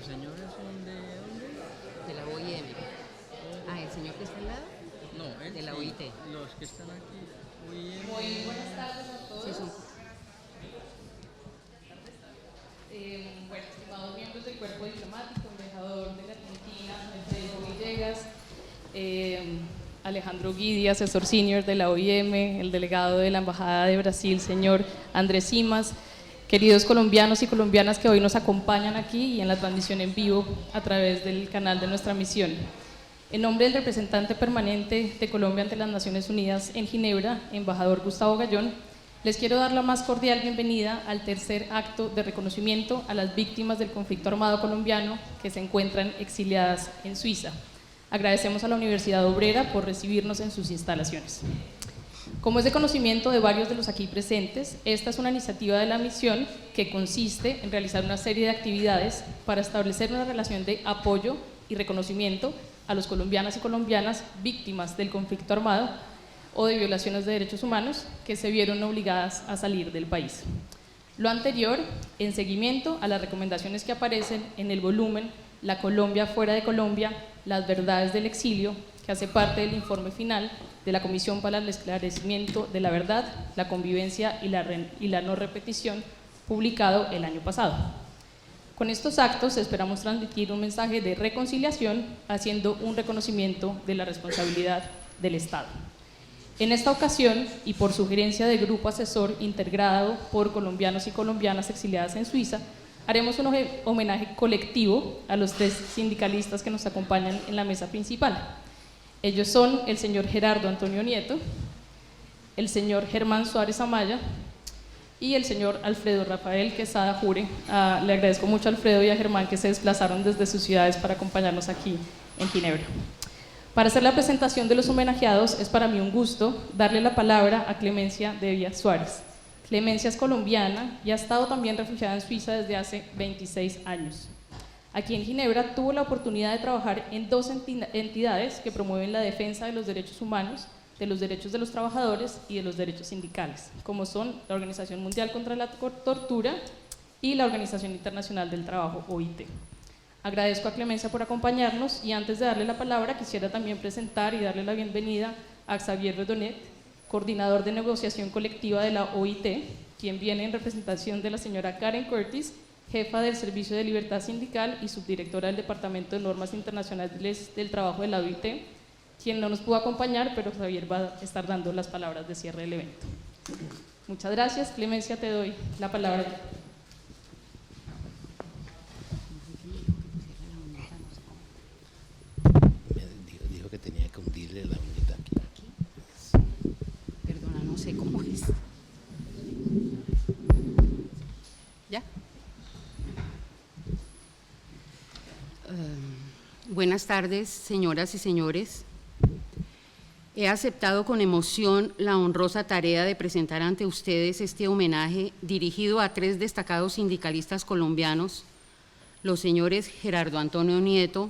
los señores son de dónde? de la OIM. Ah, el señor que está al lado, No, él de la sí, OIT. los que están aquí. OIM. Muy buenas tardes a todos. Sí, son. Bueno, estimados miembros del cuerpo diplomático, embajador de la Argentina, Federico Villegas, Alejandro Guidi, asesor senior de la OIM, el delegado de la Embajada de Brasil, señor Andrés Simas, queridos colombianos y colombianas que hoy nos acompañan aquí y en la transmisión en vivo a través del canal de nuestra misión. En nombre del representante permanente de Colombia ante las Naciones Unidas en Ginebra, embajador Gustavo Gallón, les quiero dar la más cordial bienvenida al tercer acto de reconocimiento a las víctimas del conflicto armado colombiano que se encuentran exiliadas en Suiza. Agradecemos a la Universidad Obrera por recibirnos en sus instalaciones. Como es de conocimiento de varios de los aquí presentes, esta es una iniciativa de la misión que consiste en realizar una serie de actividades para establecer una relación de apoyo y reconocimiento a los colombianas y colombianas víctimas del conflicto armado o de violaciones de derechos humanos que se vieron obligadas a salir del país. Lo anterior en seguimiento a las recomendaciones que aparecen en el volumen La Colombia fuera de Colombia, las verdades del exilio, que hace parte del informe final de la Comisión para el Esclarecimiento de la Verdad, la Convivencia y la No Repetición, publicado el año pasado. Con estos actos esperamos transmitir un mensaje de reconciliación, haciendo un reconocimiento de la responsabilidad del Estado. En esta ocasión, y por sugerencia del grupo asesor integrado por colombianos y colombianas exiliadas en Suiza, haremos un homenaje colectivo a los 3 sindicalistas que nos acompañan en la mesa principal. Ellos son el señor Gerardo Antonio Nieto, el señor Germán Suárez Amaya y el señor Alfredo Rafael Quesada Jure. Le agradezco mucho a Alfredo y a Germán que se desplazaron desde sus ciudades para acompañarnos aquí en Ginebra. Para hacer la presentación de los homenajeados, es para mí un gusto darle la palabra a Clemencia Devia Suárez. Clemencia es colombiana y ha estado también refugiada en Suiza desde hace 26 años. Aquí en Ginebra tuvo la oportunidad de trabajar en 2 entidades que promueven la defensa de los derechos humanos, de los derechos de los trabajadores y de los derechos sindicales, como son la Organización Mundial contra la Tortura y la Organización Internacional del Trabajo, OIT. Agradezco a Clemencia por acompañarnos y antes de darle la palabra quisiera también presentar y darle la bienvenida a Xavier Redonet, coordinador de negociación colectiva de la OIT, quien viene en representación de la señora Karen Curtis, jefa del Servicio de Libertad Sindical y subdirectora del Departamento de Normas Internacionales del Trabajo de la OIT, quien no nos pudo acompañar, pero Xavier va a estar dando las palabras de cierre del evento. Muchas gracias. Clemencia, te doy la palabra. Dijo que tenía que hundirle la uñita aquí. Perdona, no sé cómo es. ¿Ya? Buenas tardes, señoras y señores. He aceptado con emoción la honrosa tarea de presentar ante ustedes este homenaje dirigido a 3 destacados sindicalistas colombianos, los señores Gerardo Antonio Nieto,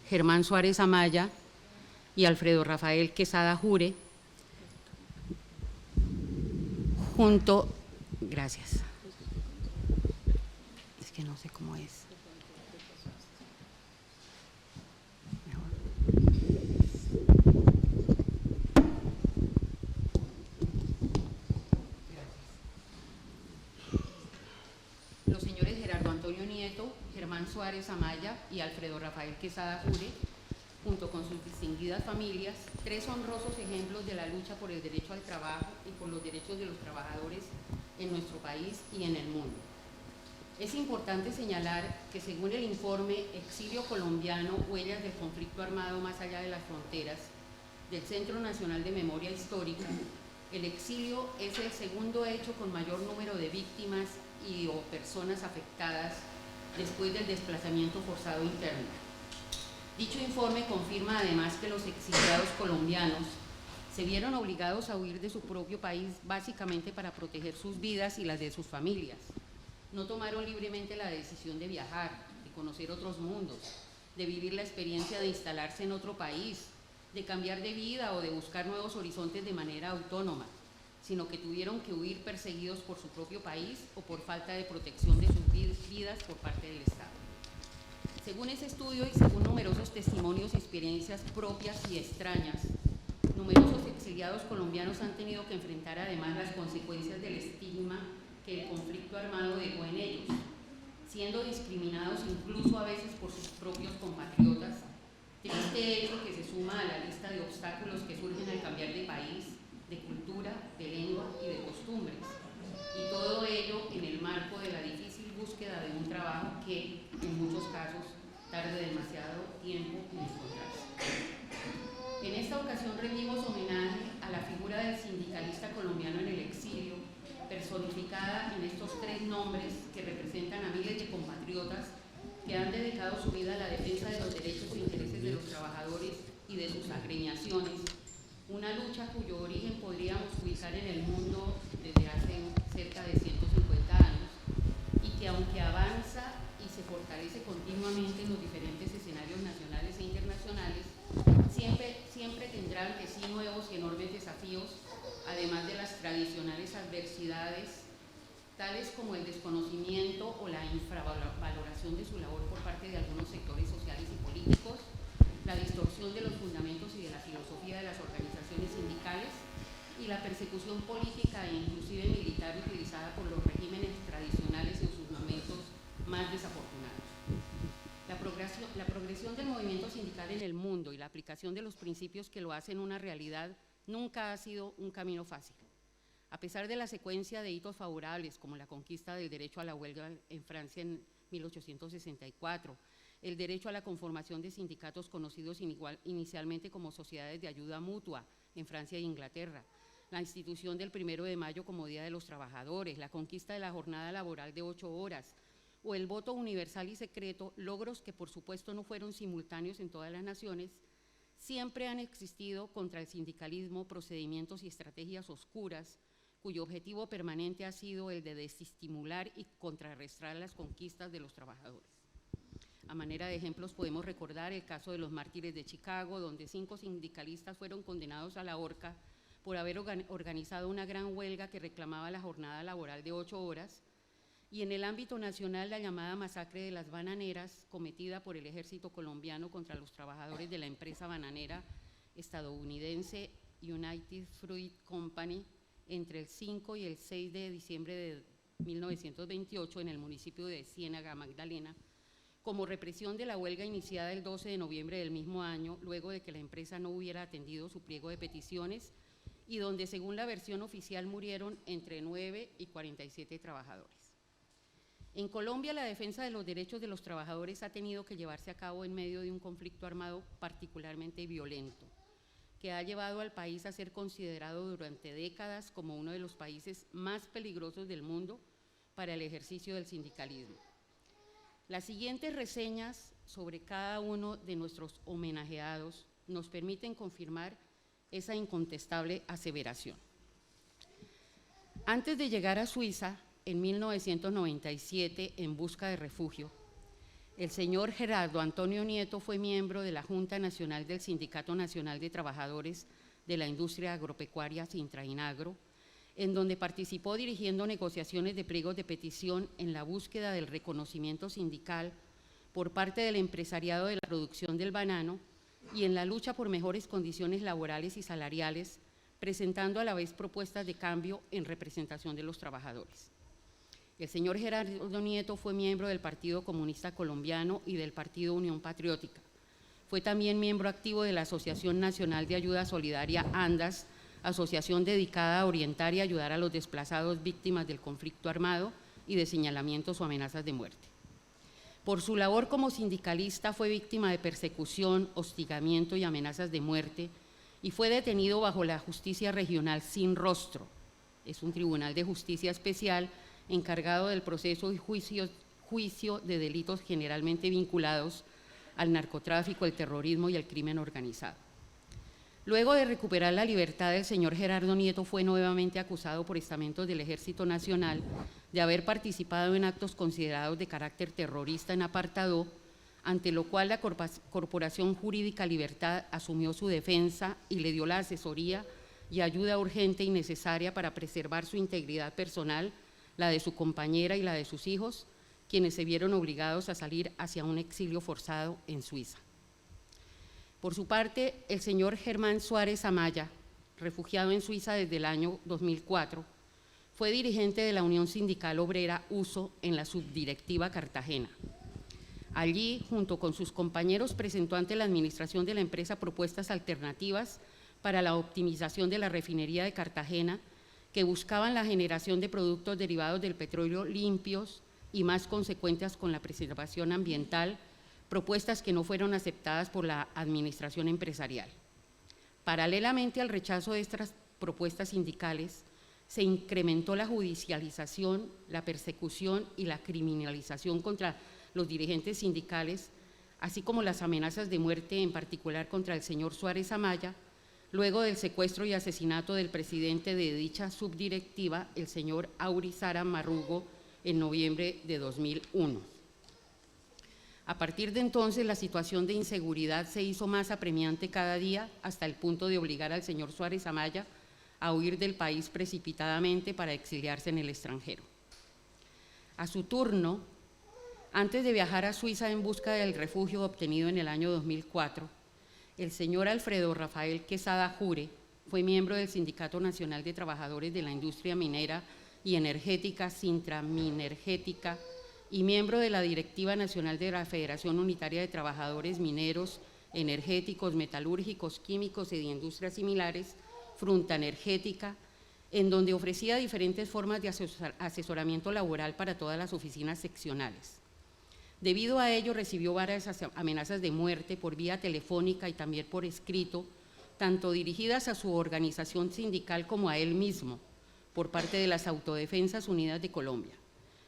Germán Suárez Amaya y Alfredo Rafael Quesada Jure, gracias. Es que no sé cómo es. Los señores Gerardo Antonio Nieto, Germán Suárez Amaya y Alfredo Rafael Quesada Jure, junto con sus distinguidas familias, 3 honrosos ejemplos de la lucha por el derecho al trabajo y por los derechos de los trabajadores en nuestro país y en el mundo. Es importante señalar que según el informe Exilio Colombiano, Huellas del Conflicto Armado más allá de las fronteras, del Centro Nacional de Memoria Histórica, el exilio es el segundo hecho con mayor número de víctimas y o personas afectadas después del desplazamiento forzado interno. Dicho informe confirma además que los exiliados colombianos se vieron obligados a huir de su propio país básicamente para proteger sus vidas y las de sus familias. No tomaron libremente la decisión de viajar, de conocer otros mundos, de vivir la experiencia de instalarse en otro país, de cambiar de vida o de buscar nuevos horizontes de manera autónoma, sino que tuvieron que huir perseguidos por su propio país o por falta de protección de sus vidas por parte del Estado. Según ese estudio y según numerosos testimonios y experiencias propias y extrañas, numerosos exiliados colombianos han tenido que enfrentar además las consecuencias del estigma que el conflicto armado dejó en ellos, siendo discriminados incluso a veces por sus propios compatriotas, triste hecho que se suma a la lista de obstáculos que surgen al cambiar de país, de cultura, de lengua y de costumbres, y todo ello en el marco de la difícil búsqueda de un trabajo que, en muchos casos, tarde demasiado tiempo en encontrarse. En esta ocasión rendimos homenaje a la figura del sindicalista colombiano en el exilio, personificada en estos tres nombres que representan a miles de compatriotas que han dedicado su vida a la defensa de los derechos e intereses de los trabajadores y de sus agremiaciones, una lucha cuyo origen podríamos ubicar en el mundo desde hace cerca de 150 años y que, aunque avanza y se fortalece continuamente en los diferentes escenarios nacionales e internacionales, siempre tendrá ante sí nuevos y enormes desafíos, además de las tradicionales adversidades, tales como el desconocimiento o la infravaloración de su labor por parte de algunos sectores sociales y políticos, la distorsión de los fundamentos y de la filosofía de las organizaciones sindicales y la persecución política e inclusive militar utilizada por los regímenes tradicionales en sus momentos más desafortunados. La progresión del movimiento sindical en el mundo y la aplicación de los principios que lo hacen una realidad nunca ha sido un camino fácil. A pesar de la secuencia de hitos favorables, como la conquista del derecho a la huelga en Francia en 1864, el derecho a la conformación de sindicatos conocidos inicialmente como sociedades de ayuda mutua en Francia e Inglaterra, la institución del 1 de mayo como Día de los Trabajadores, la conquista de la jornada laboral de 8 horas, o el voto universal y secreto, logros que por supuesto no fueron simultáneos en todas las naciones, siempre han existido contra el sindicalismo procedimientos y estrategias oscuras, cuyo objetivo permanente ha sido el de desestimular y contrarrestar las conquistas de los trabajadores. A manera de ejemplos podemos recordar el caso de los mártires de Chicago, donde 5 sindicalistas fueron condenados a la horca por haber organizado una gran huelga que reclamaba la jornada laboral de 8 horas, y en el ámbito nacional la llamada masacre de las bananeras, cometida por el ejército colombiano contra los trabajadores de la empresa bananera estadounidense United Fruit Company entre el 5 y el 6 de diciembre de 1928 en el municipio de Ciénaga Magdalena, como represión de la huelga iniciada el 12 de noviembre del mismo año, luego de que la empresa no hubiera atendido su pliego de peticiones y donde, según la versión oficial, murieron entre 9 y 47 trabajadores. En Colombia, la defensa de los derechos de los trabajadores ha tenido que llevarse a cabo en medio de un conflicto armado particularmente violento, que ha llevado al país a ser considerado durante décadas como uno de los países más peligrosos del mundo para el ejercicio del sindicalismo. Las siguientes reseñas sobre cada uno de nuestros homenajeados nos permiten confirmar esa incontestable aseveración. Antes de llegar a Suiza, en 1997, en busca de refugio, el señor Gerardo Antonio Nieto fue miembro de la Junta Nacional del Sindicato Nacional de Trabajadores de la Industria Agropecuaria Sintrainagro, en donde participó dirigiendo negociaciones de pliegos de petición en la búsqueda del reconocimiento sindical por parte del empresariado de la producción del banano y en la lucha por mejores condiciones laborales y salariales, presentando a la vez propuestas de cambio en representación de los trabajadores. El señor Gerardo Nieto fue miembro del Partido Comunista Colombiano y del Partido Unión Patriótica. Fue también miembro activo de la Asociación Nacional de Ayuda Solidaria ANDAS, asociación dedicada a orientar y ayudar a los desplazados víctimas del conflicto armado y de señalamientos o amenazas de muerte. Por su labor como sindicalista fue víctima de persecución, hostigamiento y amenazas de muerte y fue detenido bajo la Justicia Regional Sin Rostro. Es un tribunal de justicia especial encargado del proceso y juicio de delitos generalmente vinculados al narcotráfico, el terrorismo y el crimen organizado. Luego de recuperar la libertad, el señor Gerardo Nieto fue nuevamente acusado por estamentos del Ejército Nacional de haber participado en actos considerados de carácter terrorista en apartado, ante lo cual la Corporación Jurídica Libertad asumió su defensa y le dio la asesoría y ayuda urgente y necesaria para preservar su integridad personal, la de su compañera y la de sus hijos, quienes se vieron obligados a salir hacia un exilio forzado en Suiza. Por su parte, el señor Germán Suárez Amaya, refugiado en Suiza desde el año 2004, fue dirigente de la Unión Sindical Obrera USO en la subdirectiva Cartagena. Allí, junto con sus compañeros, presentó ante la administración de la empresa propuestas alternativas para la optimización de la refinería de Cartagena, que buscaban la generación de productos derivados del petróleo limpios y más consecuentes con la preservación ambiental, propuestas que no fueron aceptadas por la administración empresarial. Paralelamente al rechazo de estas propuestas sindicales, se incrementó la judicialización, la persecución y la criminalización contra los dirigentes sindicales, así como las amenazas de muerte, en particular contra el señor Suárez Amaya, luego del secuestro y asesinato del presidente de dicha subdirectiva, el señor Auri Sara Marrugo, en noviembre de 2001. A partir de entonces, la situación de inseguridad se hizo más apremiante cada día, hasta el punto de obligar al señor Suárez Amaya a huir del país precipitadamente para exiliarse en el extranjero. A su turno, antes de viajar a Suiza en busca del refugio obtenido en el año 2004, el señor Alfredo Rafael Quesada Jure fue miembro del Sindicato Nacional de Trabajadores de la Industria Minera y Energética, Sintraminergética, y miembro de la Directiva Nacional de la Federación Unitaria de Trabajadores Mineros, Energéticos, Metalúrgicos, Químicos y de Industrias Similares, Frunta Energética, en donde ofrecía diferentes formas de asesoramiento laboral para todas las oficinas seccionales. Debido a ello, recibió varias amenazas de muerte por vía telefónica y también por escrito, tanto dirigidas a su organización sindical como a él mismo, por parte de las Autodefensas Unidas de Colombia.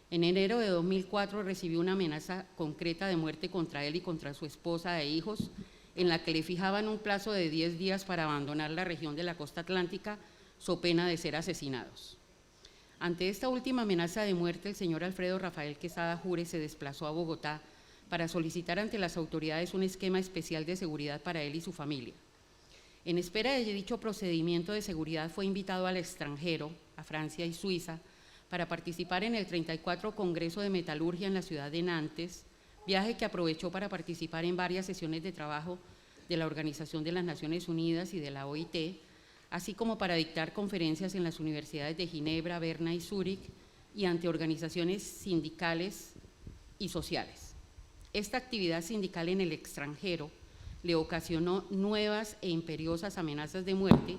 En enero de 2004 recibió una amenaza concreta de muerte contra él y contra su esposa e hijos, en la que le fijaban un plazo de 10 días para abandonar la región de la costa atlántica, so pena de ser asesinados. Ante esta última amenaza de muerte, el señor Alfredo Rafael Quesada Jure se desplazó a Bogotá para solicitar ante las autoridades un esquema especial de seguridad para él y su familia. En espera de dicho procedimiento de seguridad, fue invitado al extranjero, a Francia y Suiza, para participar en el 34 Congreso de Metalurgia en la ciudad de Nantes, viaje que aprovechó para participar en varias sesiones de trabajo de la Organización de las Naciones Unidas y de la OIT, así como para dictar conferencias en las universidades de Ginebra, Berna y Zúrich y ante organizaciones sindicales y sociales. Esta actividad sindical en el extranjero le ocasionó nuevas e imperiosas amenazas de muerte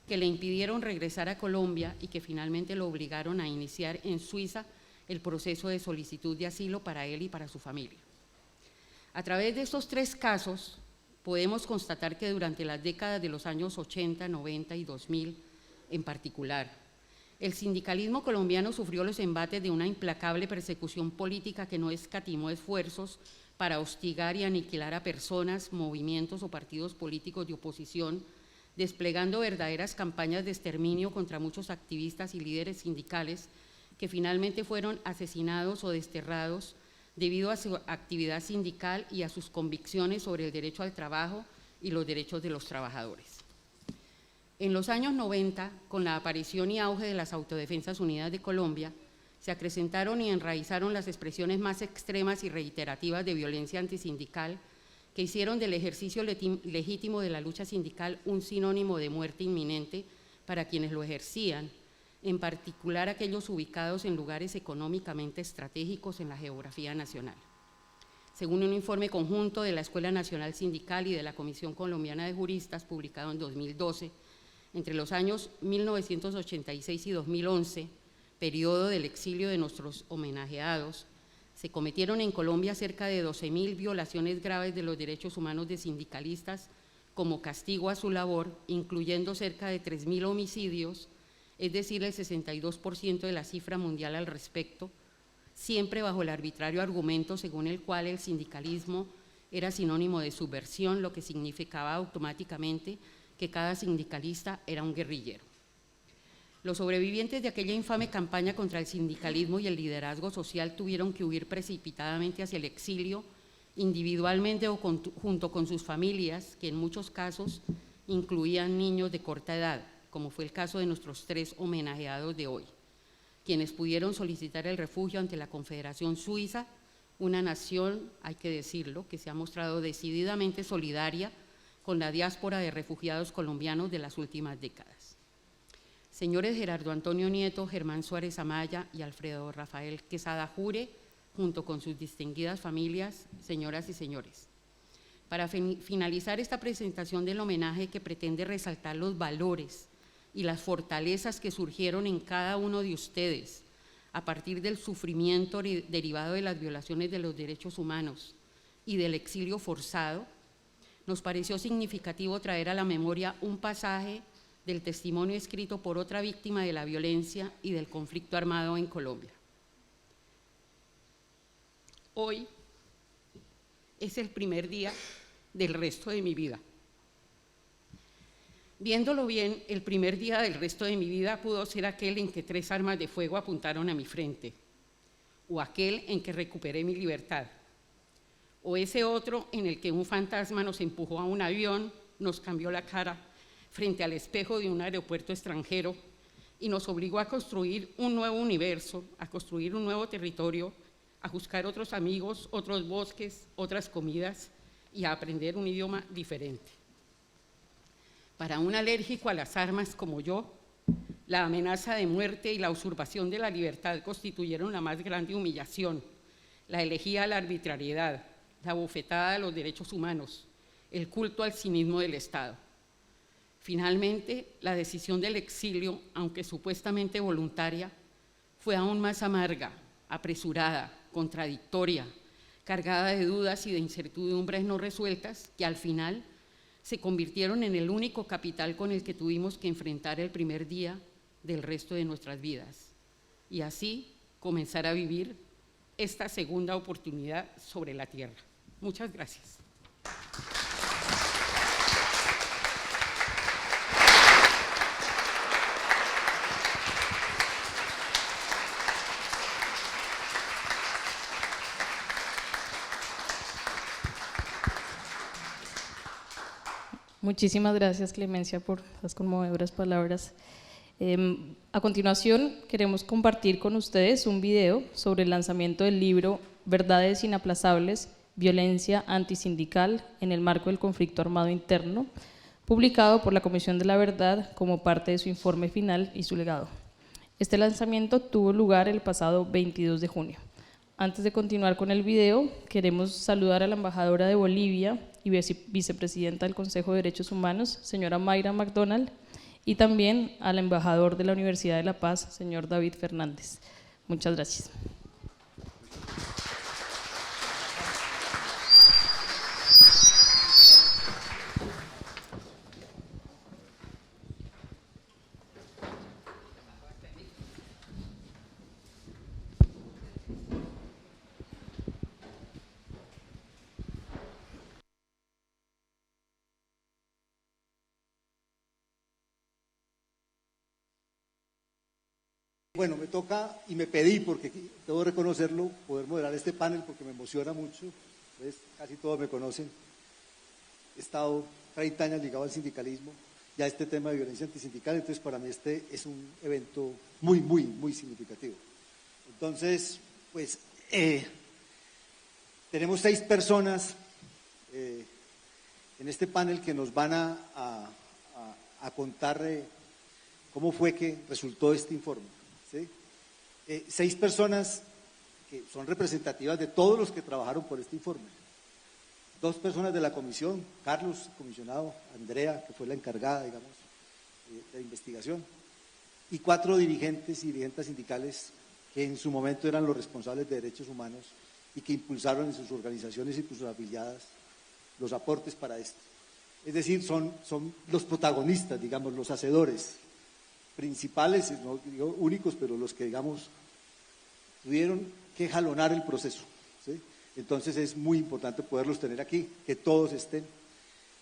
que le impidieron regresar a Colombia y que finalmente lo obligaron a iniciar en Suiza el proceso de solicitud de asilo para él y para su familia. A través de estos tres casos, podemos constatar que durante las décadas de los años 80, 90 y 2000 en particular, el sindicalismo colombiano sufrió los embates de una implacable persecución política que no escatimó esfuerzos para hostigar y aniquilar a personas, movimientos o partidos políticos de oposición, desplegando verdaderas campañas de exterminio contra muchos activistas y líderes sindicales que finalmente fueron asesinados o desterrados debido a su actividad sindical y a sus convicciones sobre el derecho al trabajo y los derechos de los trabajadores. En los años 90, con la aparición y auge de las Autodefensas Unidas de Colombia, se acrecentaron y enraizaron las expresiones más extremas y reiterativas de violencia antisindical que hicieron del ejercicio legítimo de la lucha sindical un sinónimo de muerte inminente para quienes lo ejercían, en particular aquellos ubicados en lugares económicamente estratégicos en la geografía nacional. Según un informe conjunto de la Escuela Nacional Sindical y de la Comisión Colombiana de Juristas, publicado en 2012, entre los años 1986 y 2011, periodo del exilio de nuestros homenajeados, se cometieron en Colombia cerca de 12.000 violaciones graves de los derechos humanos de sindicalistas como castigo a su labor, incluyendo cerca de 3.000 homicidios, es decir, el 62% de la cifra mundial al respecto, siempre bajo el arbitrario argumento según el cual el sindicalismo era sinónimo de subversión, lo que significaba automáticamente que cada sindicalista era un guerrillero. Los sobrevivientes de aquella infame campaña contra el sindicalismo y el liderazgo social tuvieron que huir precipitadamente hacia el exilio, individualmente o junto con sus familias, que en muchos casos incluían niños de corta edad, como fue el caso de nuestros tres homenajeados de hoy, quienes pudieron solicitar el refugio ante la Confederación Suiza, una nación, hay que decirlo, que se ha mostrado decididamente solidaria con la diáspora de refugiados colombianos de las últimas décadas. Señores Gerardo Antonio Nieto, Germán Suárez Amaya y Alfredo Rafael Quesada Jure, junto con sus distinguidas familias, señoras y señores. Para finalizar esta presentación del homenaje que pretende resaltar los valores y las fortalezas que surgieron en cada uno de ustedes a partir del sufrimiento derivado de las violaciones de los derechos humanos y del exilio forzado, nos pareció significativo traer a la memoria un pasaje del testimonio escrito por otra víctima de la violencia y del conflicto armado en Colombia. Hoy es el primer día del resto de mi vida. Viéndolo bien, el primer día del resto de mi vida pudo ser aquel en que 3 armas de fuego apuntaron a mi frente, o aquel en que recuperé mi libertad, o ese otro en el que un fantasma nos empujó a un avión, nos cambió la cara frente al espejo de un aeropuerto extranjero y nos obligó a construir un nuevo universo, a construir un nuevo territorio, a buscar otros amigos, otros bosques, otras comidas y a aprender un idioma diferente. Para un alérgico a las armas como yo, la amenaza de muerte y la usurpación de la libertad constituyeron la más grande humillación, la elegía a la arbitrariedad, la bofetada a los derechos humanos, el culto al cinismo del Estado. Finalmente, la decisión del exilio, aunque supuestamente voluntaria, fue aún más amarga, apresurada, contradictoria, cargada de dudas y de incertidumbres no resueltas que al final se convirtieron en el único capital con el que tuvimos que enfrentar el primer día del resto de nuestras vidas y así comenzar a vivir esta segunda oportunidad sobre la tierra. Muchas gracias. Muchísimas gracias, Clemencia, por las conmovedoras palabras. A continuación, queremos compartir con ustedes un video sobre el lanzamiento del libro Verdades Inaplazables, Violencia Antisindical en el marco del conflicto armado interno, publicado por la Comisión de la Verdad como parte de su informe final y su legado. Este lanzamiento tuvo lugar el pasado 22 de junio. Antes de continuar con el video, queremos saludar a la embajadora de Bolivia y vicepresidenta del Consejo de Derechos Humanos, señora Mayra McDonald, y también al embajador de la Universidad de La Paz, señor David Fernández. Muchas gracias. Bueno, me toca y me pedí, porque debo reconocerlo, poder moderar este panel porque me emociona mucho. Pues, casi todos me conocen. He estado 30 años ligado al sindicalismo y a este tema de violencia antisindical, entonces para mí este es un evento muy, muy, muy significativo. Entonces, pues, tenemos 6 personas en este panel que nos van a contar cómo fue que resultó este informe. ¿Sí? 6 personas que son representativas de todos los que trabajaron por este informe. 2 personas de la comisión, Carlos, comisionado, Andrea, que fue la encargada, digamos, de investigación, y 4 dirigentes y dirigentes sindicales que en su momento eran los responsables de derechos humanos y que impulsaron en sus organizaciones y sus afiliadas los aportes para esto. Es decir, son los protagonistas, digamos, los hacedores principales, no digo únicos, pero los que, digamos, tuvieron que jalonar el proceso, ¿sí? Entonces es muy importante poderlos tener aquí, que todos estén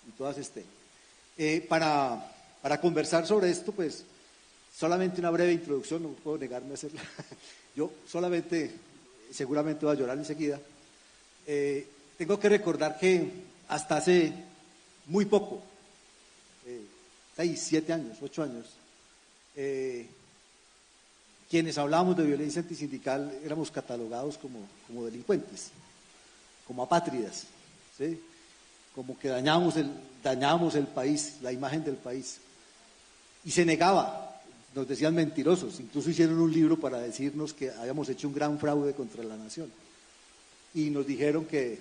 y todas estén. Para conversar sobre esto, pues, solamente una breve introducción, no puedo negarme a hacerla. Yo solamente, seguramente voy a llorar enseguida. Tengo que recordar que hasta hace muy poco, 6, 7 años, 8 años, quienes hablábamos de violencia antisindical éramos catalogados como delincuentes, como apátridas, ¿sí? Como que dañábamos el país, la imagen del país. Y se negaba, nos decían mentirosos, incluso hicieron un libro para decirnos que habíamos hecho un gran fraude contra la nación. Y nos dijeron que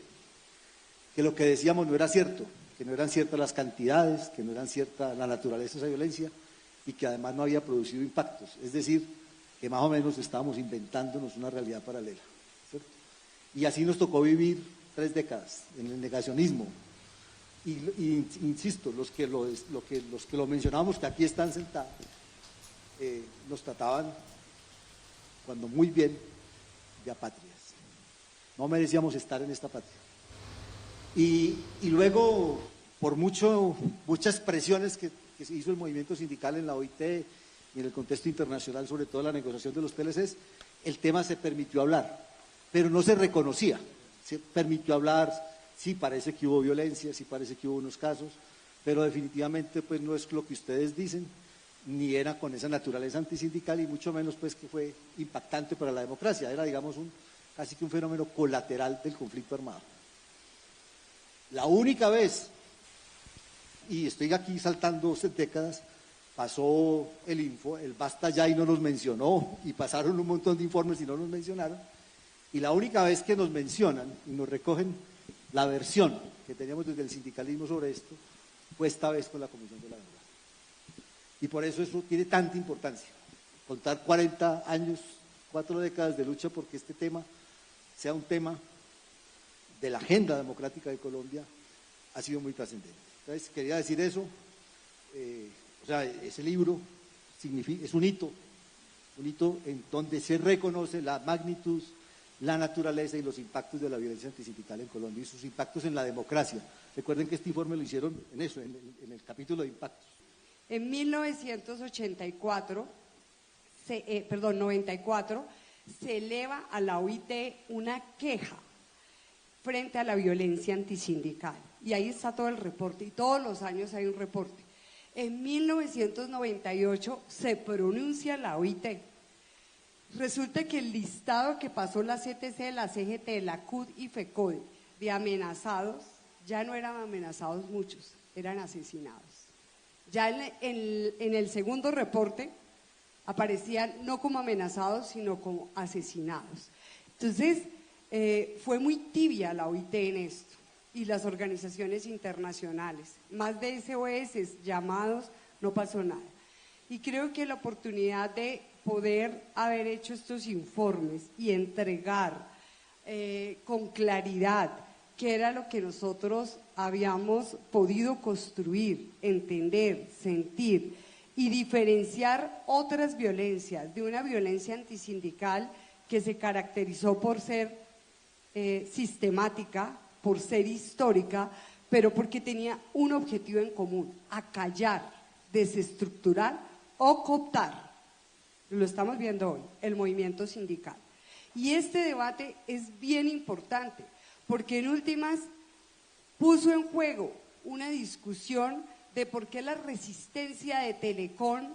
lo que decíamos no era cierto, que no eran ciertas las cantidades, que no eran cierta la naturaleza de esa violencia y que además no había producido impactos. Es decir, que más o menos estábamos inventándonos una realidad paralela, ¿cierto? Y así nos tocó vivir 3 décadas en el negacionismo. Y insisto, los que lo mencionábamos, que aquí están sentados, nos trataban, cuando muy bien, de apátridas. No merecíamos estar en esta patria. Y luego, por muchas presiones que se hizo el movimiento sindical en la OIT y en el contexto internacional, sobre todo la negociación de los TLCs, el tema se permitió hablar, pero no se reconocía. Se permitió hablar, sí parece que hubo violencia, sí parece que hubo unos casos, pero definitivamente pues no es lo que ustedes dicen, ni era con esa naturaleza antisindical y mucho menos pues que fue impactante para la democracia, era digamos casi que un fenómeno colateral del conflicto armado. La única vez, y estoy aquí saltando décadas, pasó el Basta Ya y no nos mencionó, y pasaron un montón de informes y no nos mencionaron, y la única vez que nos mencionan y nos recogen la versión que teníamos desde el sindicalismo sobre esto, fue esta vez con la Comisión de la Verdad. Y por eso tiene tanta importancia, contar 40 años, 4 décadas de lucha porque este tema sea un tema de la agenda democrática de Colombia, ha sido muy trascendente. Entonces, quería decir eso, o sea, ese libro es un hito en donde se reconoce la magnitud, la naturaleza y los impactos de la violencia antisindical en Colombia y sus impactos en la democracia. Recuerden que este informe lo hicieron en eso, en el capítulo de impactos. En 1994, 94, se eleva a la OIT una queja frente a la violencia antisindical. Y ahí está todo el reporte, y todos los años hay un reporte. En 1998 se pronuncia la OIT. Resulta que el listado que pasó la CTC, la CGT, la CUT y FECODE de amenazados, ya no eran amenazados muchos, eran asesinados. Ya en el segundo reporte aparecían no como amenazados, sino como asesinados. Entonces, fue muy tibia la OIT en esto y las organizaciones internacionales. Más de SOS llamados, no pasó nada. Y creo que la oportunidad de poder haber hecho estos informes y entregar con claridad qué era lo que nosotros habíamos podido construir, entender, sentir y diferenciar otras violencias de una violencia antisindical que se caracterizó por ser sistemática, por ser histórica, pero porque tenía un objetivo en común: acallar, desestructurar o cooptar. Lo estamos viendo hoy, el movimiento sindical. Y este debate es bien importante, porque en últimas puso en juego una discusión de por qué la resistencia de Telecom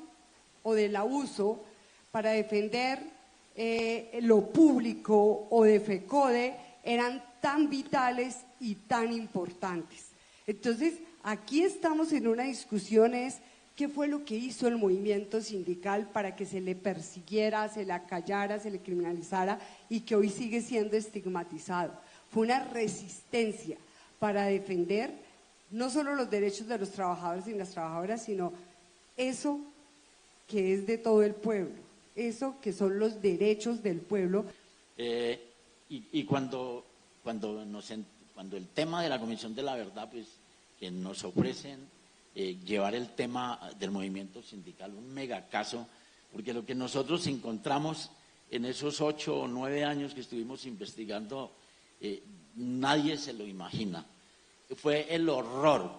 o de la USO para defender lo público o de FECODE eran tan vitales y tan importantes. Entonces, aquí estamos en una discusión ¿qué fue lo que hizo el movimiento sindical para que se le persiguiera, se le acallara, se le criminalizara y que hoy sigue siendo estigmatizado? Fue una resistencia para defender no solo los derechos de los trabajadores y las trabajadoras, sino eso que es de todo el pueblo, eso que son los derechos del pueblo. Y cuando el tema de la Comisión de la Verdad, pues que nos ofrecen llevar el tema del movimiento sindical, un megacaso, porque lo que nosotros encontramos en esos 8 o 9 años que estuvimos investigando, nadie se lo imagina. Fue el horror,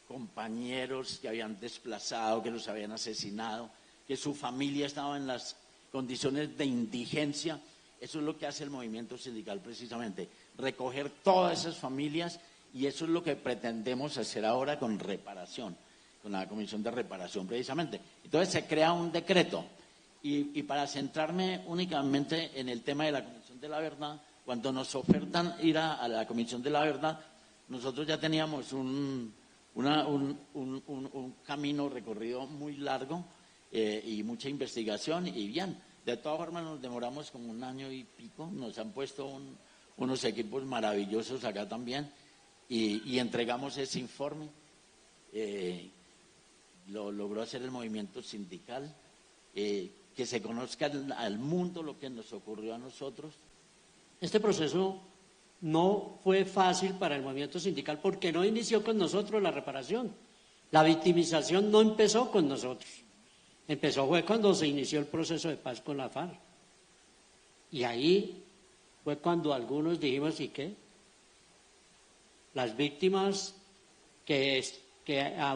compañeros que habían desplazado, que los habían asesinado, que su familia estaba en las condiciones de indigencia. Eso es lo que hace el movimiento sindical precisamente, recoger todas esas familias, y eso es lo que pretendemos hacer ahora con reparación, con la Comisión de Reparación precisamente. Entonces se crea un decreto Y para centrarme únicamente en el tema de la Comisión de la Verdad, cuando nos ofertan ir a la Comisión de la Verdad, nosotros ya teníamos un camino recorrido muy largo y mucha investigación, y bien, de todas formas nos demoramos como 1 año y pico, nos han puesto unos equipos maravillosos acá también, y entregamos ese informe. Lo logró hacer el movimiento sindical, que se conozca al mundo lo que nos ocurrió a nosotros. Este proceso no fue fácil para el movimiento sindical porque no inició con nosotros la reparación. La victimización no empezó con nosotros. Fue cuando se inició el proceso de paz con la FARC. Y ahí fue cuando algunos dijimos, ¿y qué? Las víctimas que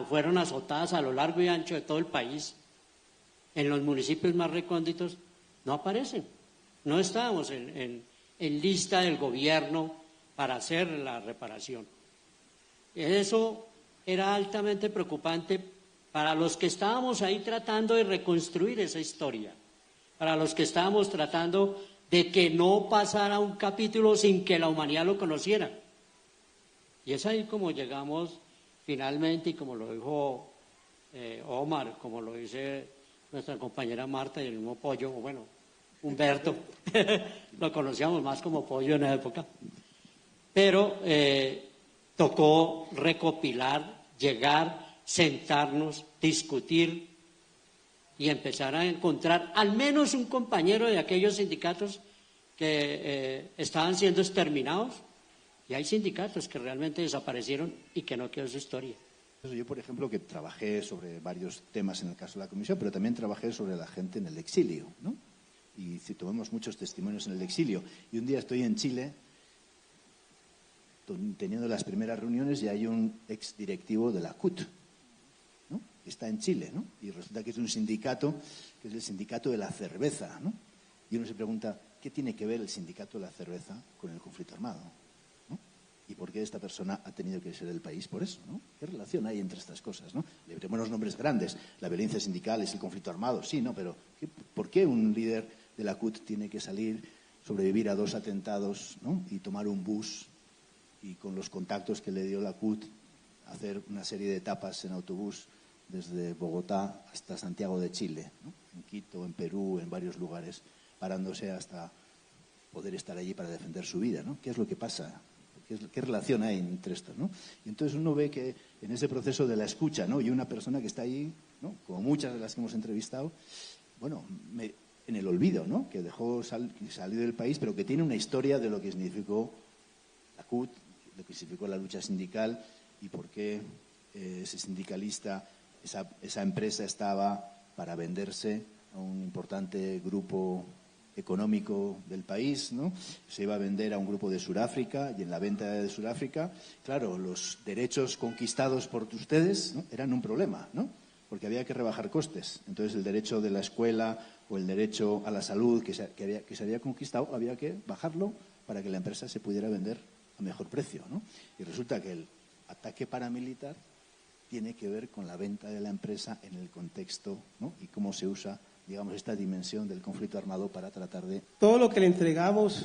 fueron azotadas a lo largo y ancho de todo el país, en los municipios más recónditos, no aparecen. No estábamos en lista del gobierno para hacer la reparación. Eso era altamente preocupante para los que estábamos ahí tratando de reconstruir esa historia, para los que estábamos tratando de que no pasara un capítulo sin que la humanidad lo conociera. Y es ahí como llegamos finalmente, y como lo dijo Omar, como lo dice nuestra compañera Marta y el mismo Pollo, o bueno, Humberto, lo conocíamos más como Pollo en la época, pero tocó recopilar, llegar, sentarnos, discutir y empezar a encontrar al menos un compañero de aquellos sindicatos que estaban siendo exterminados, y hay sindicatos que realmente desaparecieron y que no quedó su historia. Yo, por ejemplo, que trabajé sobre varios temas en el caso de la comisión, pero también trabajé sobre la gente en el exilio, ¿no? Y tomamos muchos testimonios en el exilio. Y un día estoy en Chile, teniendo las primeras reuniones, y hay un exdirectivo de la CUT, ¿no? Que está en Chile, ¿no? Y resulta que es un sindicato, que es el sindicato de la cerveza, ¿no? Y uno se pregunta, ¿qué tiene que ver el sindicato de la cerveza con el conflicto armado? ¿Y por qué esta persona ha tenido que ser del país por eso? ¿No? ¿Qué relación hay entre estas cosas? ¿No? Le veremos los nombres grandes. La violencia sindical es el conflicto armado, sí, ¿no? Pero ¿por qué un líder de la CUT tiene que salir, sobrevivir a 2 atentados, ¿no? Y tomar un bus y con los contactos que le dio la CUT hacer una serie de etapas en autobús desde Bogotá hasta Santiago de Chile, ¿no? En Quito, en Perú, en varios lugares, parándose hasta poder estar allí para defender su vida, ¿no? ¿Qué es lo que pasa? ¿Qué relación hay entre esto, ¿no? Y entonces uno ve que en ese proceso de la escucha, ¿no? Y una persona que está ahí, ¿no? Como muchas de las que hemos entrevistado, bueno, en el olvido, ¿no? Que dejó salir del país, pero que tiene una historia de lo que significó la CUT, lo que significó la lucha sindical y por qué ese sindicalista, esa empresa estaba para venderse a un importante grupo económico del país, ¿no? Se iba a vender a un grupo de Sudáfrica, y en la venta de Sudáfrica, claro, los derechos conquistados por ustedes, ¿no? Eran un problema, ¿no? Porque había que rebajar costes. Entonces el derecho de la escuela o el derecho a la salud que se había conquistado había que bajarlo para que la empresa se pudiera vender a mejor precio, ¿no? Y resulta que el ataque paramilitar tiene que ver con la venta de la empresa en el contexto, ¿no? Y cómo se usa, digamos, esta dimensión del conflicto armado para tratar de... Todo lo que le entregamos,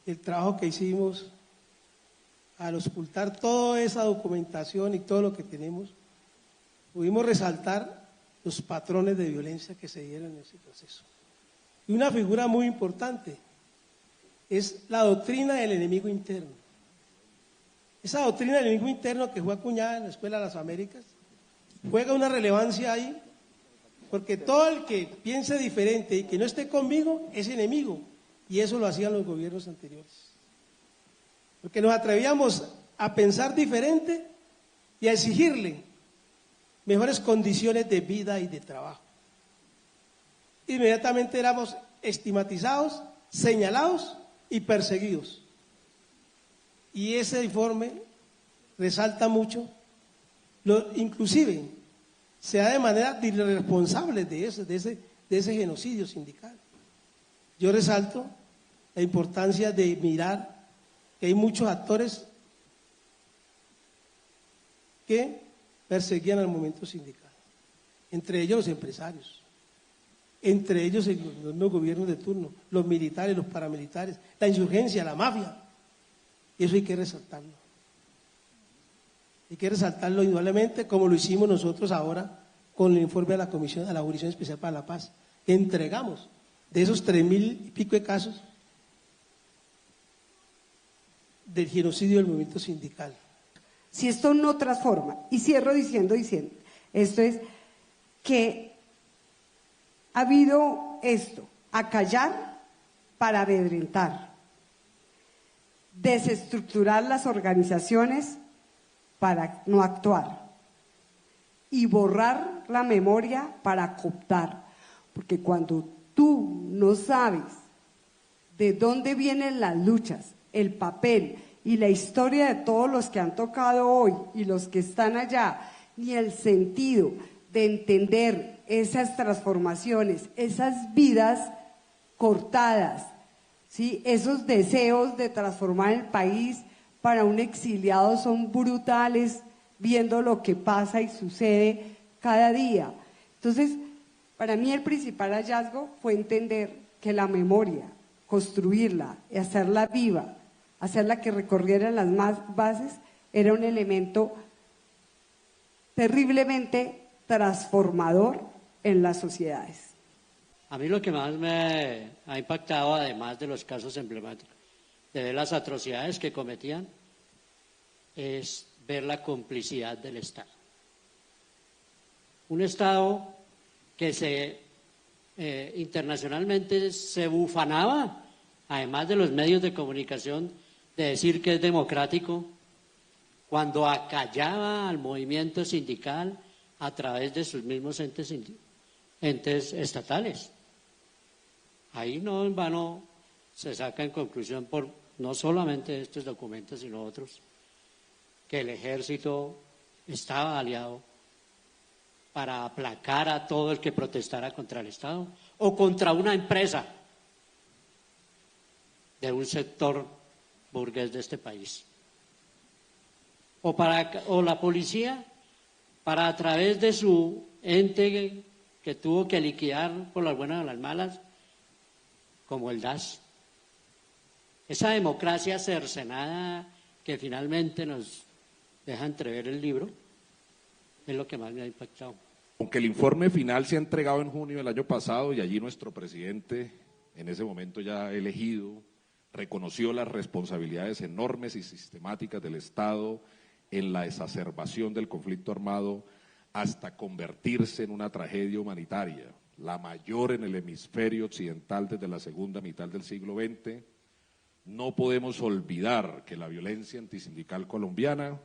el trabajo que hicimos, al ocultar toda esa documentación y todo lo que tenemos, pudimos resaltar los patrones de violencia que se dieron en ese proceso. Y una figura muy importante es la doctrina del enemigo interno. Esa doctrina del enemigo interno que fue acuñada en la Escuela de las Américas juega una relevancia ahí, porque todo el que piense diferente y que no esté conmigo es enemigo, y eso lo hacían los gobiernos anteriores. Porque nos atrevíamos a pensar diferente y a exigirle mejores condiciones de vida y de trabajo. Inmediatamente éramos estigmatizados, señalados y perseguidos. Y ese informe resalta mucho, inclusive se da de manera irresponsable de ese genocidio sindical. Yo resalto la importancia de mirar que hay muchos actores que perseguían al movimiento sindical, entre ellos los empresarios. entre ellos los gobiernos de turno, los militares, los paramilitares, la insurgencia, la mafia. Y eso hay que resaltarlo. Hay que resaltarlo indudablemente, como lo hicimos nosotros ahora con el informe de la Comisión, a la Jurisdicción Especial para la Paz. Entregamos de esos 3.000 y pico de casos del genocidio del movimiento sindical. Si esto no transforma, y cierro diciendo, esto es que ha habido esto, acallar para amedrentar, desestructurar las organizaciones para no actuar y borrar la memoria para cooptar, porque cuando tú no sabes de dónde vienen las luchas, el papel y la historia de todos los que han tocado hoy y los que están allá, ni el sentido de entender esas transformaciones, esas vidas cortadas, ¿sí? Esos deseos de transformar el país para un exiliado son brutales, viendo lo que pasa y sucede cada día. Entonces, para mí el principal hallazgo fue entender que la memoria, construirla y hacerla viva, hacerla que recorriera las más bases, era un elemento terriblemente transformador en las sociedades. A mí lo que más me ha impactado, además de los casos emblemáticos, de ver las atrocidades que cometían, es ver la complicidad del Estado. Un Estado que internacionalmente se bufanaba, además de los medios de comunicación, de decir que es democrático, cuando acallaba al movimiento sindical a través de sus mismos entes estatales. Ahí no en vano se saca en conclusión por no solamente estos documentos, sino otros, que el ejército estaba aliado para aplacar a todo el que protestara contra el Estado o contra una empresa de un sector burgués de este país. O la policía, para a través de su ente que tuvo que liquidar por las buenas o las malas, como el DAS. Esa democracia cercenada que finalmente nos deja entrever el libro, es lo que más me ha impactado. Aunque el informe final se ha entregado en junio del año pasado y allí nuestro presidente, en ese momento ya elegido, reconoció las responsabilidades enormes y sistemáticas del Estado en la exacerbación del conflicto armado hasta convertirse en una tragedia humanitaria, la mayor en el hemisferio occidental desde la segunda mitad del siglo XX, no podemos olvidar que la violencia antisindical colombiana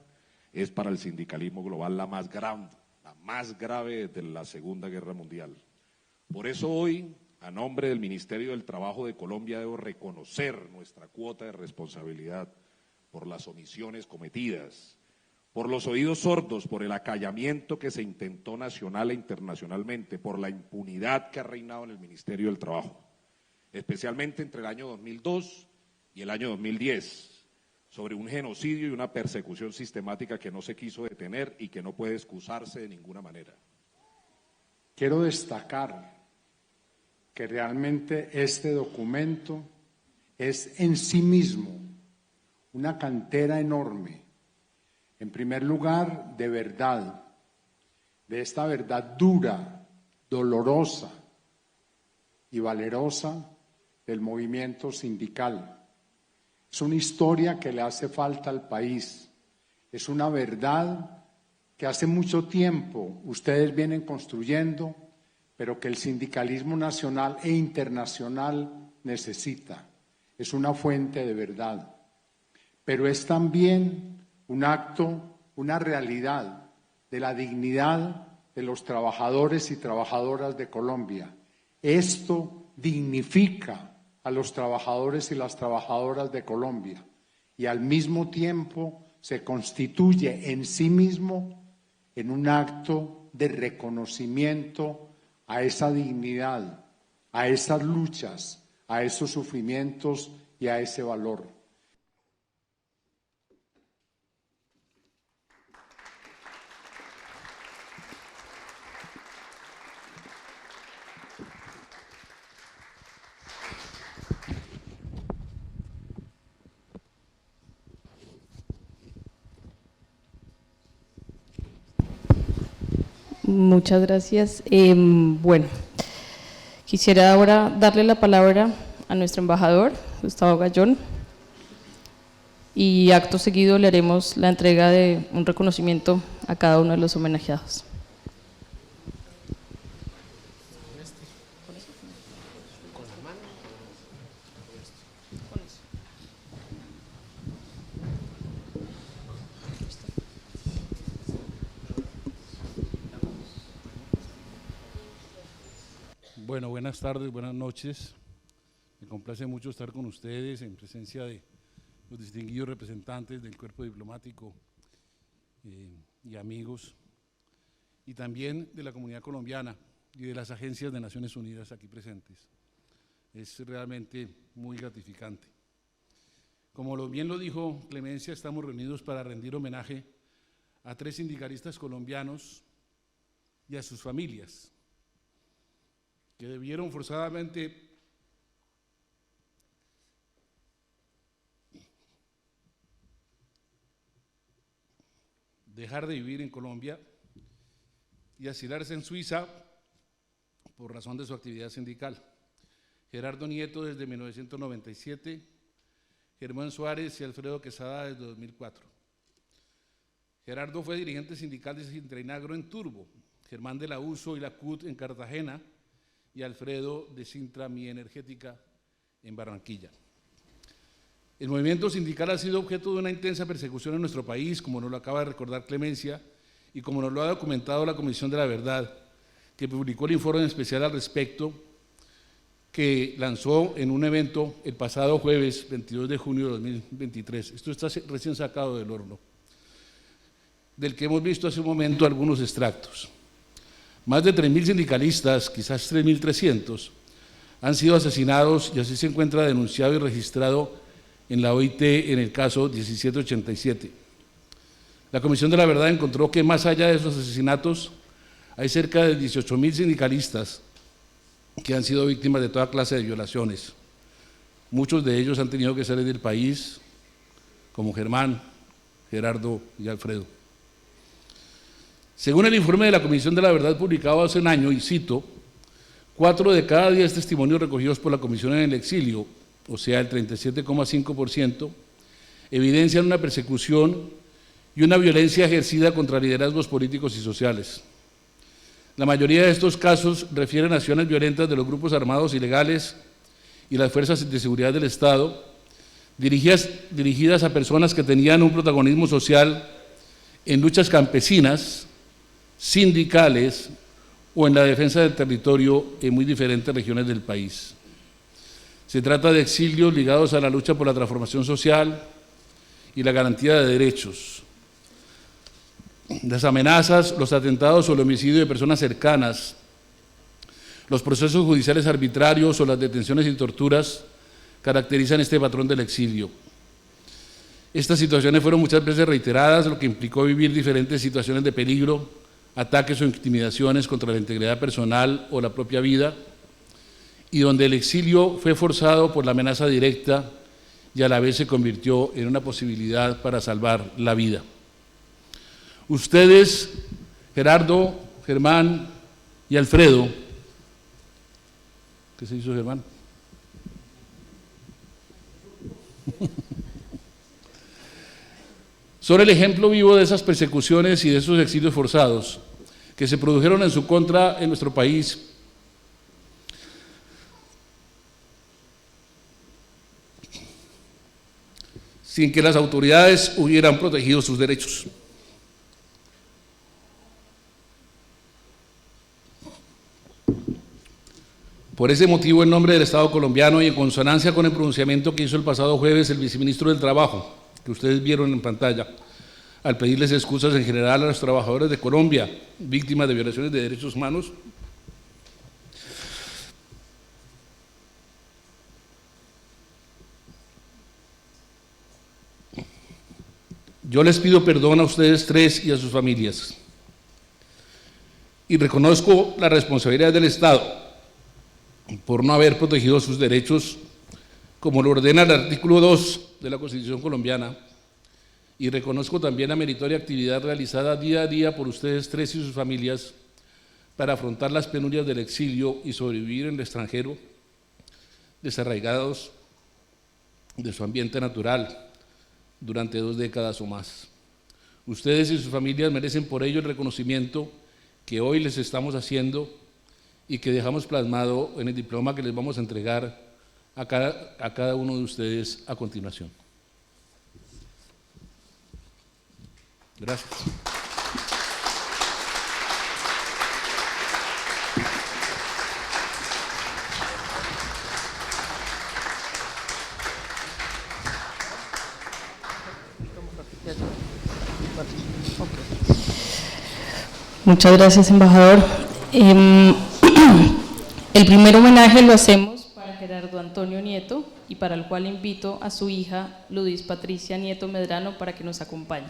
es para el sindicalismo global la más grave desde la Segunda Guerra Mundial. Por eso hoy, a nombre del Ministerio del Trabajo de Colombia, debo reconocer nuestra cuota de responsabilidad por las omisiones cometidas, por los oídos sordos, por el acallamiento que se intentó nacional e internacionalmente, por la impunidad que ha reinado en el Ministerio del Trabajo, especialmente entre el año 2002 y el año 2010, sobre un genocidio y una persecución sistemática que no se quiso detener y que no puede excusarse de ninguna manera. Quiero destacar que realmente este documento es en sí mismo una cantera enorme, en primer lugar, de verdad, de esta verdad dura, dolorosa y valerosa del movimiento sindical. Es una historia que le hace falta al país, es una verdad que hace mucho tiempo ustedes vienen construyendo, pero que el sindicalismo nacional e internacional necesita. Es una fuente de verdad, pero es también un acto, una realidad de la dignidad de los trabajadores y trabajadoras de Colombia. Esto dignifica a los trabajadores y las trabajadoras de Colombia y al mismo tiempo se constituye en sí mismo en un acto de reconocimiento a esa dignidad, a esas luchas, a esos sufrimientos y a ese valor. Muchas gracias. Bueno, quisiera ahora darle la palabra a nuestro embajador, Gustavo Gallón, y acto seguido le haremos la entrega de un reconocimiento a cada uno de los homenajeados. Bueno, buenas tardes, buenas noches. Me complace mucho estar con ustedes en presencia de los distinguidos representantes del cuerpo diplomático y amigos, y también de la comunidad colombiana y de las agencias de Naciones Unidas aquí presentes. Es realmente muy gratificante. Como bien lo dijo Clemencia, estamos reunidos para rendir homenaje a 3 sindicalistas colombianos y a sus familias, que debieron forzadamente dejar de vivir en Colombia y asilarse en Suiza por razón de su actividad sindical. Gerardo Nieto desde 1997, Germán Suárez y Alfredo Quesada desde 2004. Gerardo fue dirigente sindical de Sintrainagro en Turbo, Germán de la USO y la CUT en Cartagena, y Alfredo de Sintra Mi Energética en Barranquilla. El movimiento sindical ha sido objeto de una intensa persecución en nuestro país, como nos lo acaba de recordar Clemencia, y como nos lo ha documentado la Comisión de la Verdad, que publicó el informe especial al respecto, que lanzó en un evento el pasado jueves 22 de junio de 2023. Esto está recién sacado del horno, del que hemos visto hace un momento algunos extractos. Más de 3.000 sindicalistas, quizás 3.300, han sido asesinados y así se encuentra denunciado y registrado en la OIT en el caso 1787. La Comisión de la Verdad encontró que más allá de esos asesinatos hay cerca de 18.000 sindicalistas que han sido víctimas de toda clase de violaciones. Muchos de ellos han tenido que salir del país, como Germán, Gerardo y Alfredo. Según el informe de la Comisión de la Verdad publicado hace un año, y cito, 4 de cada 10 testimonios recogidos por la Comisión en el exilio, o sea, el 37,5%, evidencian una persecución y una violencia ejercida contra liderazgos políticos y sociales. La mayoría de estos casos refieren a acciones violentas de los grupos armados ilegales y las fuerzas de seguridad del Estado, dirigidas a personas que tenían un protagonismo social en luchas campesinas, sindicales o en la defensa del territorio en muy diferentes regiones del país. Se trata de exilios ligados a la lucha por la transformación social y la garantía de derechos. Las amenazas, los atentados o el homicidio de personas cercanas, los procesos judiciales arbitrarios o las detenciones y torturas caracterizan este patrón del exilio. Estas situaciones fueron muchas veces reiteradas, lo que implicó vivir diferentes situaciones de peligro, ataques o intimidaciones contra la integridad personal o la propia vida, y donde el exilio fue forzado por la amenaza directa y a la vez se convirtió en una posibilidad para salvar la vida. Ustedes, Gerardo, Germán y Alfredo, ¿qué se hizo, Germán? Son el ejemplo vivo de esas persecuciones y de esos exilios forzados que se produjeron en su contra en nuestro país, sin que las autoridades hubieran protegido sus derechos. Por ese motivo, en nombre del Estado colombiano y en consonancia con el pronunciamiento que hizo el pasado jueves el viceministro del Trabajo, que ustedes vieron en pantalla, al pedirles excusas en general a los trabajadores de Colombia, víctimas de violaciones de derechos humanos, yo les pido perdón a ustedes 3 y a sus familias, y reconozco la responsabilidad del Estado por no haber protegido sus derechos, como lo ordena el artículo 2 de la Constitución colombiana, y reconozco también la meritoria actividad realizada día a día por ustedes 3 y sus familias para afrontar las penurias del exilio y sobrevivir en el extranjero, desarraigados de su ambiente natural durante 2 décadas o más. Ustedes y sus familias merecen por ello el reconocimiento que hoy les estamos haciendo y que dejamos plasmado en el diploma que les vamos a entregar a cada uno de ustedes a continuación. Gracias. Muchas gracias, embajador. El primer homenaje lo hacemos para Gerardo Antonio Nieto y para el cual invito a su hija Ludis Patricia Nieto Medrano para que nos acompañe.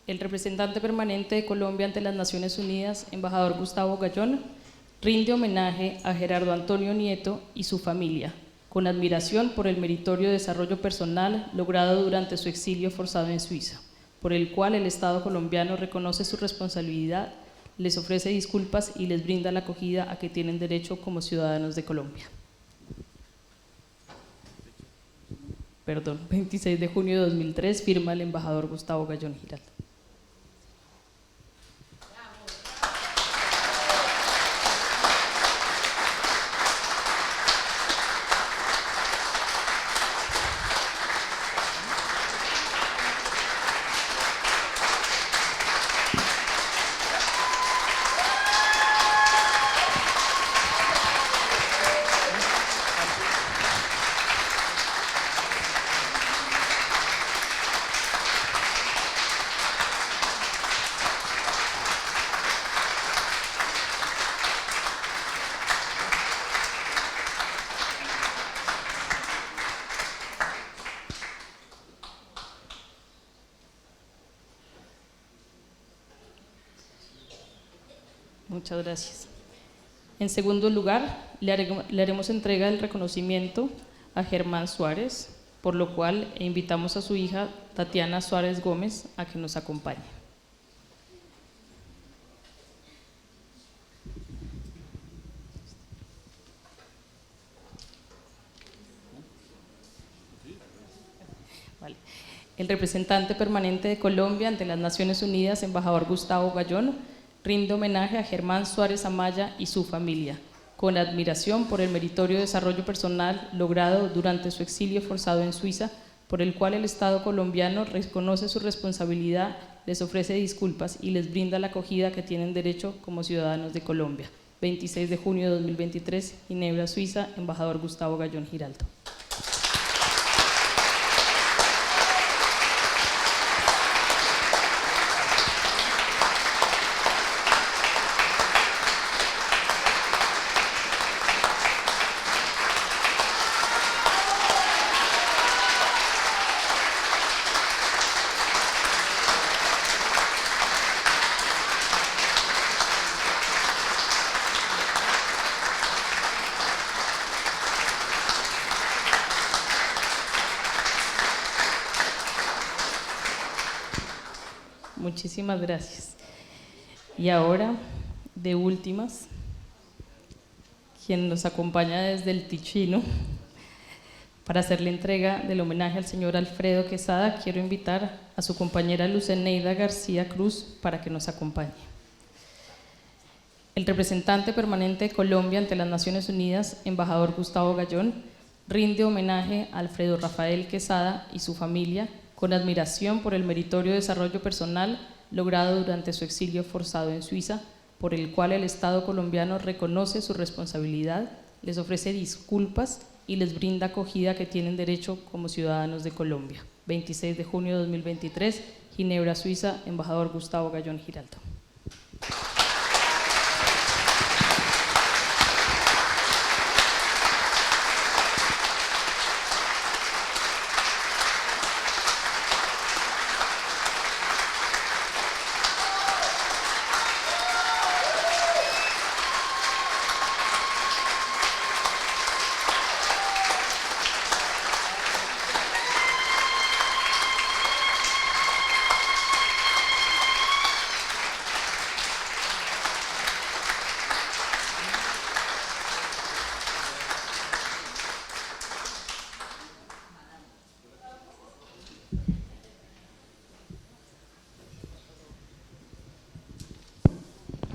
El representante permanente de Colombia ante las Naciones Unidas, embajador Gustavo Gallón, rinde homenaje a Gerardo Antonio Nieto y su familia, con admiración por el meritorio desarrollo personal logrado durante su exilio forzado en Suiza, por el cual el Estado colombiano reconoce su responsabilidad, les ofrece disculpas y les brinda la acogida a que tienen derecho como ciudadanos de Colombia. 26 de junio de 2003, firma el embajador Gustavo Gallón Giraldo. Muchas gracias. En segundo lugar, le haremos entrega del reconocimiento a Germán Suárez, por lo cual invitamos a su hija Tatiana Suárez Gómez a que nos acompañe. Vale. El representante permanente de Colombia ante las Naciones Unidas, embajador Gustavo Gallón, rinde homenaje a Germán Suárez Amaya y su familia, con admiración por el meritorio desarrollo personal logrado durante su exilio forzado en Suiza, por el cual el Estado colombiano reconoce su responsabilidad, les ofrece disculpas y les brinda la acogida que tienen derecho como ciudadanos de Colombia. 26 de junio de 2023, Ginebra, Suiza, embajador Gustavo Gallón Giraldo. Muchísimas gracias. Y ahora, de últimas, quien nos acompaña desde el Ticino, para hacerle entrega del homenaje al señor Alfredo Quesada, quiero invitar a su compañera Luceneida García Cruz para que nos acompañe. El representante permanente de Colombia ante las Naciones Unidas, embajador Gustavo Gallón, rinde homenaje a Alfredo Rafael Quesada y su familia, con admiración por el meritorio desarrollo personal logrado durante su exilio forzado en Suiza, por el cual el Estado colombiano reconoce su responsabilidad, les ofrece disculpas y les brinda acogida que tienen derecho como ciudadanos de Colombia. 26 de junio de 2023, Ginebra, Suiza, embajador Gustavo Gallón Giraldo.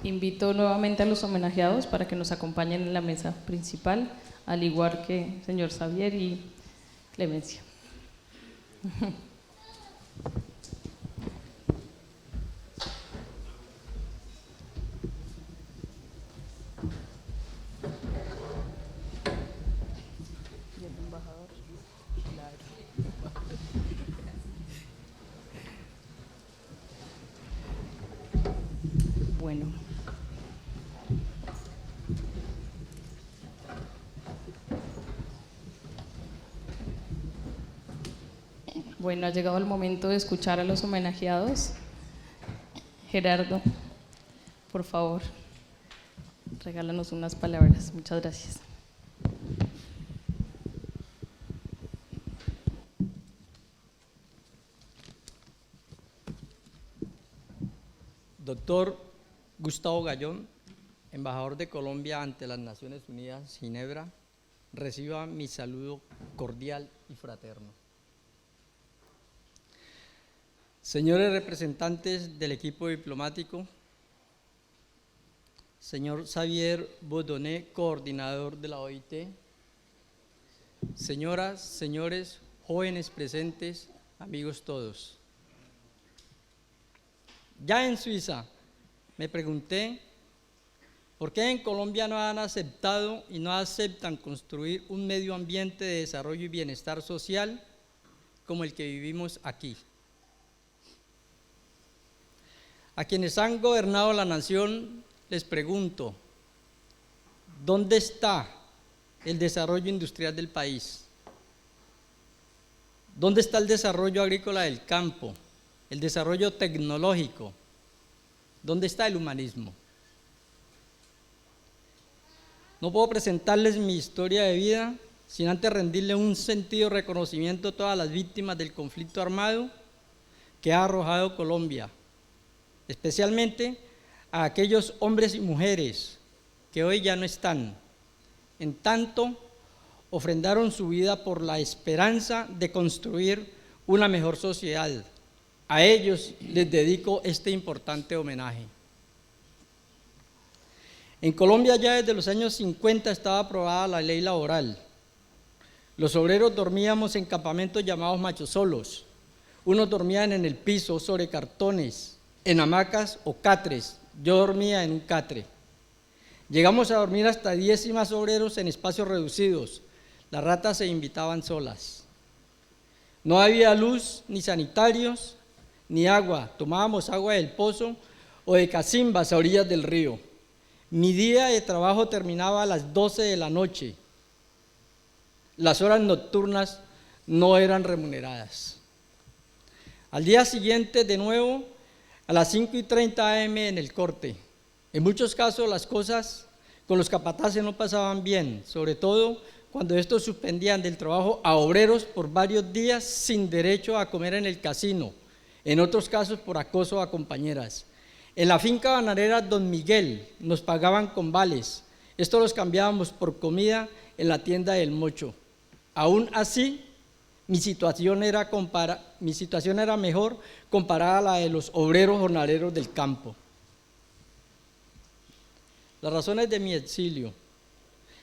Invito nuevamente a los homenajeados para que nos acompañen en la mesa principal, al igual que señor Xavier y Clemencia. Bueno. Bueno, ha llegado el momento de escuchar a los homenajeados. Gerardo, por favor, regálanos unas palabras. Muchas gracias. Doctor Gustavo Gallón, embajador de Colombia ante las Naciones Unidas, Ginebra, reciba mi saludo cordial y fraterno. Señores representantes del equipo diplomático, señor Xavier Bodoné, coordinador de la OIT, señoras, señores, jóvenes presentes, amigos todos. Ya en Suiza me pregunté por qué en Colombia no han aceptado y no aceptan construir un medio ambiente de desarrollo y bienestar social como el que vivimos aquí. A quienes han gobernado la nación les pregunto, ¿dónde está el desarrollo industrial del país? ¿Dónde está el desarrollo agrícola del campo? El desarrollo tecnológico. ¿Dónde está el humanismo? No puedo presentarles mi historia de vida sin antes rendirle un sentido reconocimiento a todas las víctimas del conflicto armado que ha arrojado Colombia, especialmente a aquellos hombres y mujeres que hoy ya no están, en tanto ofrendaron su vida por la esperanza de construir una mejor sociedad. A ellos les dedico este importante homenaje. En Colombia ya desde los años 50 estaba aprobada la ley laboral. Los obreros dormíamos en campamentos llamados machosolos. Unos dormían en el piso sobre cartones, en hamacas o catres. Yo dormía en un catre. Llegamos a dormir hasta 10 y más obreros en espacios reducidos. Las ratas se invitaban solas. No había luz ni sanitarios ni agua, tomábamos agua del pozo o de cacimbas a orillas del río. Mi día de trabajo terminaba a las 12 de la noche. Las horas nocturnas no eran remuneradas. Al día siguiente, de nuevo, a las 5:30 am en el corte. En muchos casos las cosas con los capataces no pasaban bien, sobre todo cuando estos suspendían del trabajo a obreros por varios días sin derecho a comer en el casino. En otros casos por acoso a compañeras. En la finca bananera Don Miguel nos pagaban con vales. Esto los cambiábamos por comida en la tienda del Mocho. Aún así, mi situación era mejor comparada a la de los obreros jornaleros del campo. Las razones de mi exilio.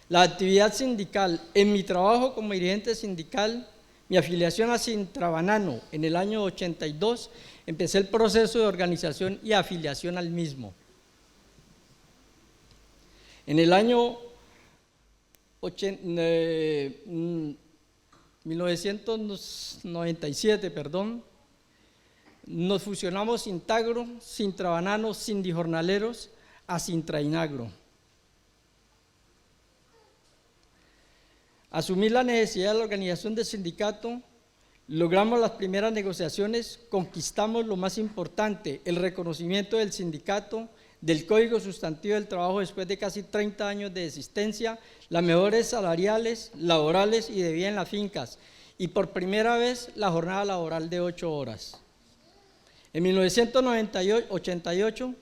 La actividad sindical. En mi trabajo como dirigente sindical, mi afiliación a Sintrabanano en el año 82, empecé el proceso de organización y afiliación al mismo. En el año 1997, nos fusionamos Sintagro, Sintrabanano, Sindijornaleros a Sintrainagro. Asumir la necesidad de la organización del sindicato, logramos las primeras negociaciones, conquistamos lo más importante, el reconocimiento del sindicato, del Código Sustantivo del Trabajo después de casi 30 años de existencia, las mejores salariales, laborales y de vida en las fincas, y por primera vez la jornada laboral de 8 horas. En 1988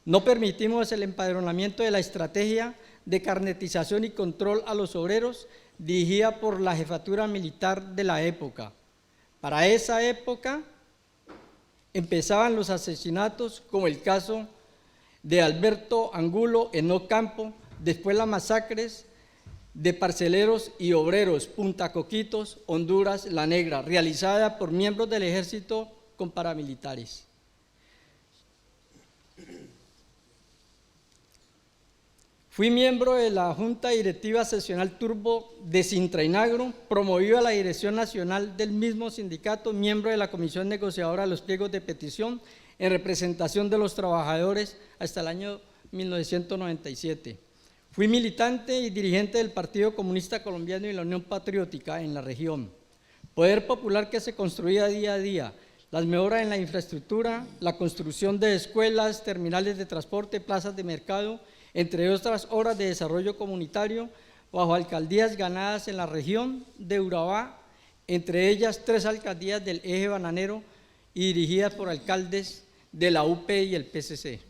no permitimos el empadronamiento de la estrategia de carnetización y control a los obreros dirigida por la jefatura militar de la época. Para esa época empezaban los asesinatos, como el caso de Alberto Angulo en Ocampo, después las masacres de parceleros y obreros, Punta Coquitos, Honduras, La Negra, realizada por miembros del ejército con paramilitares. Fui miembro de la Junta Directiva Seccional Turbo de Sintrainagro, promovido a la Dirección Nacional del mismo sindicato, miembro de la Comisión Negociadora de los Pliegos de Petición, en representación de los trabajadores hasta el año 1997. Fui militante y dirigente del Partido Comunista Colombiano y la Unión Patriótica en la región. Poder popular que se construía día a día, las mejoras en la infraestructura, la construcción de escuelas, terminales de transporte, plazas de mercado, entre otras obras de desarrollo comunitario, bajo alcaldías ganadas en la región de Urabá, entre ellas 3 alcaldías del eje bananero y dirigidas por alcaldes de la UP y el PSC.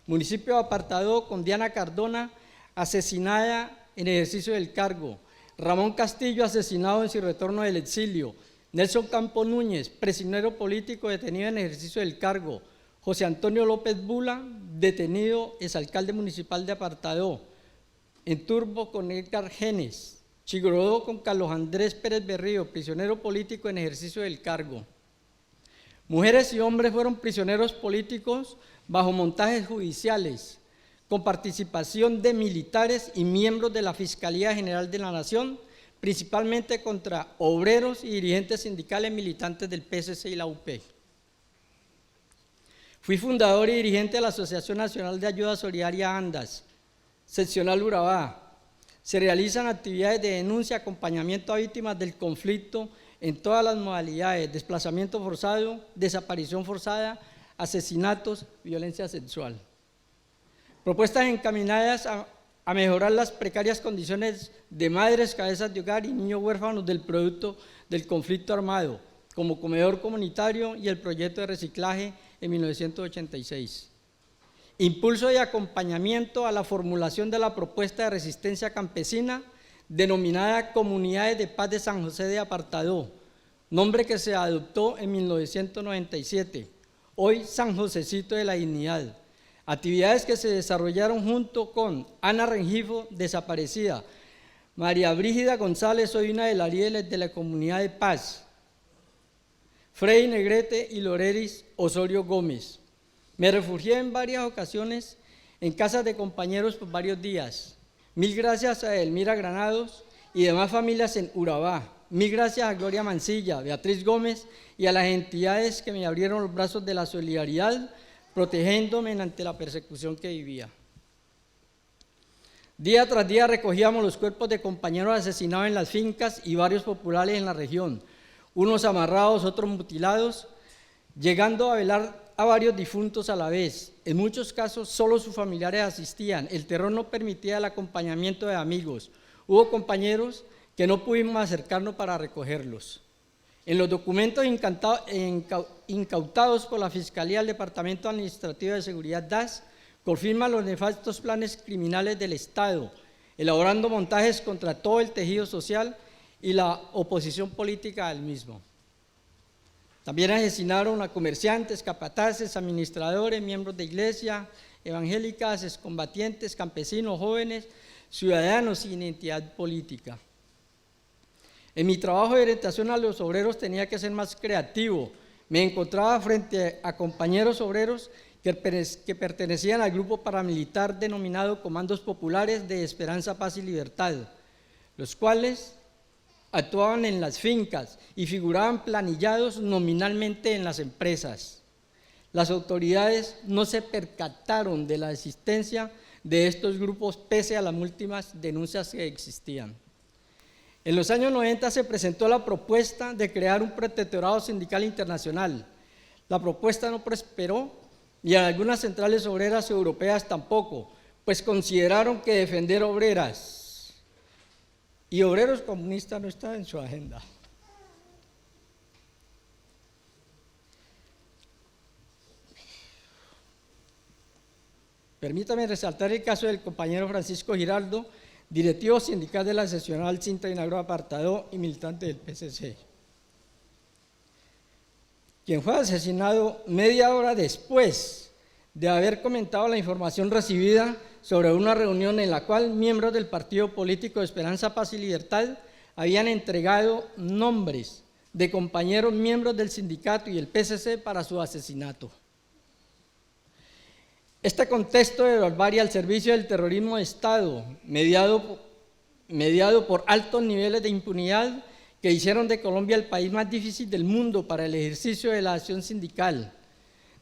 Municipio de Apartadó con Diana Cardona, asesinada en ejercicio del cargo. Ramón Castillo, asesinado en su retorno del exilio. Nelson Campo Núñez, prisionero político detenido en ejercicio del cargo. José Antonio López Bula, detenido, exalcalde municipal de Apartadó. En Turbo con Edgar Genes. Chigorodó con Carlos Andrés Pérez Berrío, prisionero político en ejercicio del cargo. Mujeres y hombres fueron prisioneros políticos bajo montajes judiciales, con participación de militares y miembros de la Fiscalía General de la Nación, principalmente contra obreros y dirigentes sindicales militantes del PSC y la UP. Fui fundador y dirigente de la Asociación Nacional de Ayuda Solidaria ANDAS, seccional Urabá. Se realizan actividades de denuncia, acompañamiento a víctimas del conflicto en todas las modalidades: desplazamiento forzado, desaparición forzada, asesinatos, violencia sexual. Propuestas encaminadas a mejorar las precarias condiciones de madres, cabezas de hogar y niños huérfanos del producto del conflicto armado, como comedor comunitario y el proyecto de reciclaje en 1986. Impulso y acompañamiento a la formulación de la propuesta de resistencia campesina denominada Comunidades de Paz de San José de Apartadó, nombre que se adoptó en 1997, hoy San Josecito de la Dignidad. Actividades que se desarrollaron junto con Ana Rengifo, desaparecida, María Brígida González, hoy una de las líderes de la Comunidad de Paz, Freddy Negrete y Loreris Osorio Gómez. Me refugié en varias ocasiones en casas de compañeros por varios días. Mil gracias a Elmira Granados y demás familias en Urabá. Mil gracias a Gloria Mancilla, Beatriz Gómez y a las entidades que me abrieron los brazos de la solidaridad, protegiéndome ante la persecución que vivía. Día tras día recogíamos los cuerpos de compañeros asesinados en las fincas y barrios populares en la región, unos amarrados, otros mutilados, llegando a velar a varios difuntos a la vez. En muchos casos solo sus familiares asistían, el terror no permitía el acompañamiento de amigos. Hubo compañeros que no pudimos acercarnos para recogerlos. En los documentos incautados por la Fiscalía del Departamento Administrativo de Seguridad DAS, confirman los nefastos planes criminales del Estado, elaborando montajes contra todo el tejido social y la oposición política al mismo. También asesinaron a comerciantes, capataces, administradores, miembros de iglesia, evangélicas, excombatientes, campesinos, jóvenes, ciudadanos sin identidad política. En mi trabajo de orientación a los obreros tenía que ser más creativo. Me encontraba frente a compañeros obreros que pertenecían al grupo paramilitar denominado Comandos Populares de Esperanza, Paz y Libertad, los cuales actuaban en las fincas y figuraban planillados nominalmente en las empresas. Las autoridades no se percataron de la existencia de estos grupos pese a las múltiples denuncias que existían. En los años 90 se presentó la propuesta de crear un protectorado sindical internacional. La propuesta no prosperó y en algunas centrales obreras europeas tampoco, pues consideraron que defender obreras y obreros comunistas no estaba en su agenda. Permítame resaltar el caso del compañero Francisco Giraldo, directivo sindical de la seccional Sintrainagro Apartadó y militante del PSC, quien fue asesinado media hora después de haber comentado la información recibida sobre una reunión en la cual miembros del partido político de Esperanza, Paz y Libertad habían entregado nombres de compañeros miembros del sindicato y el PSC para su asesinato. Este contexto de barbarie al servicio del terrorismo de Estado, mediado por altos niveles de impunidad que hicieron de Colombia el país más difícil del mundo para el ejercicio de la acción sindical.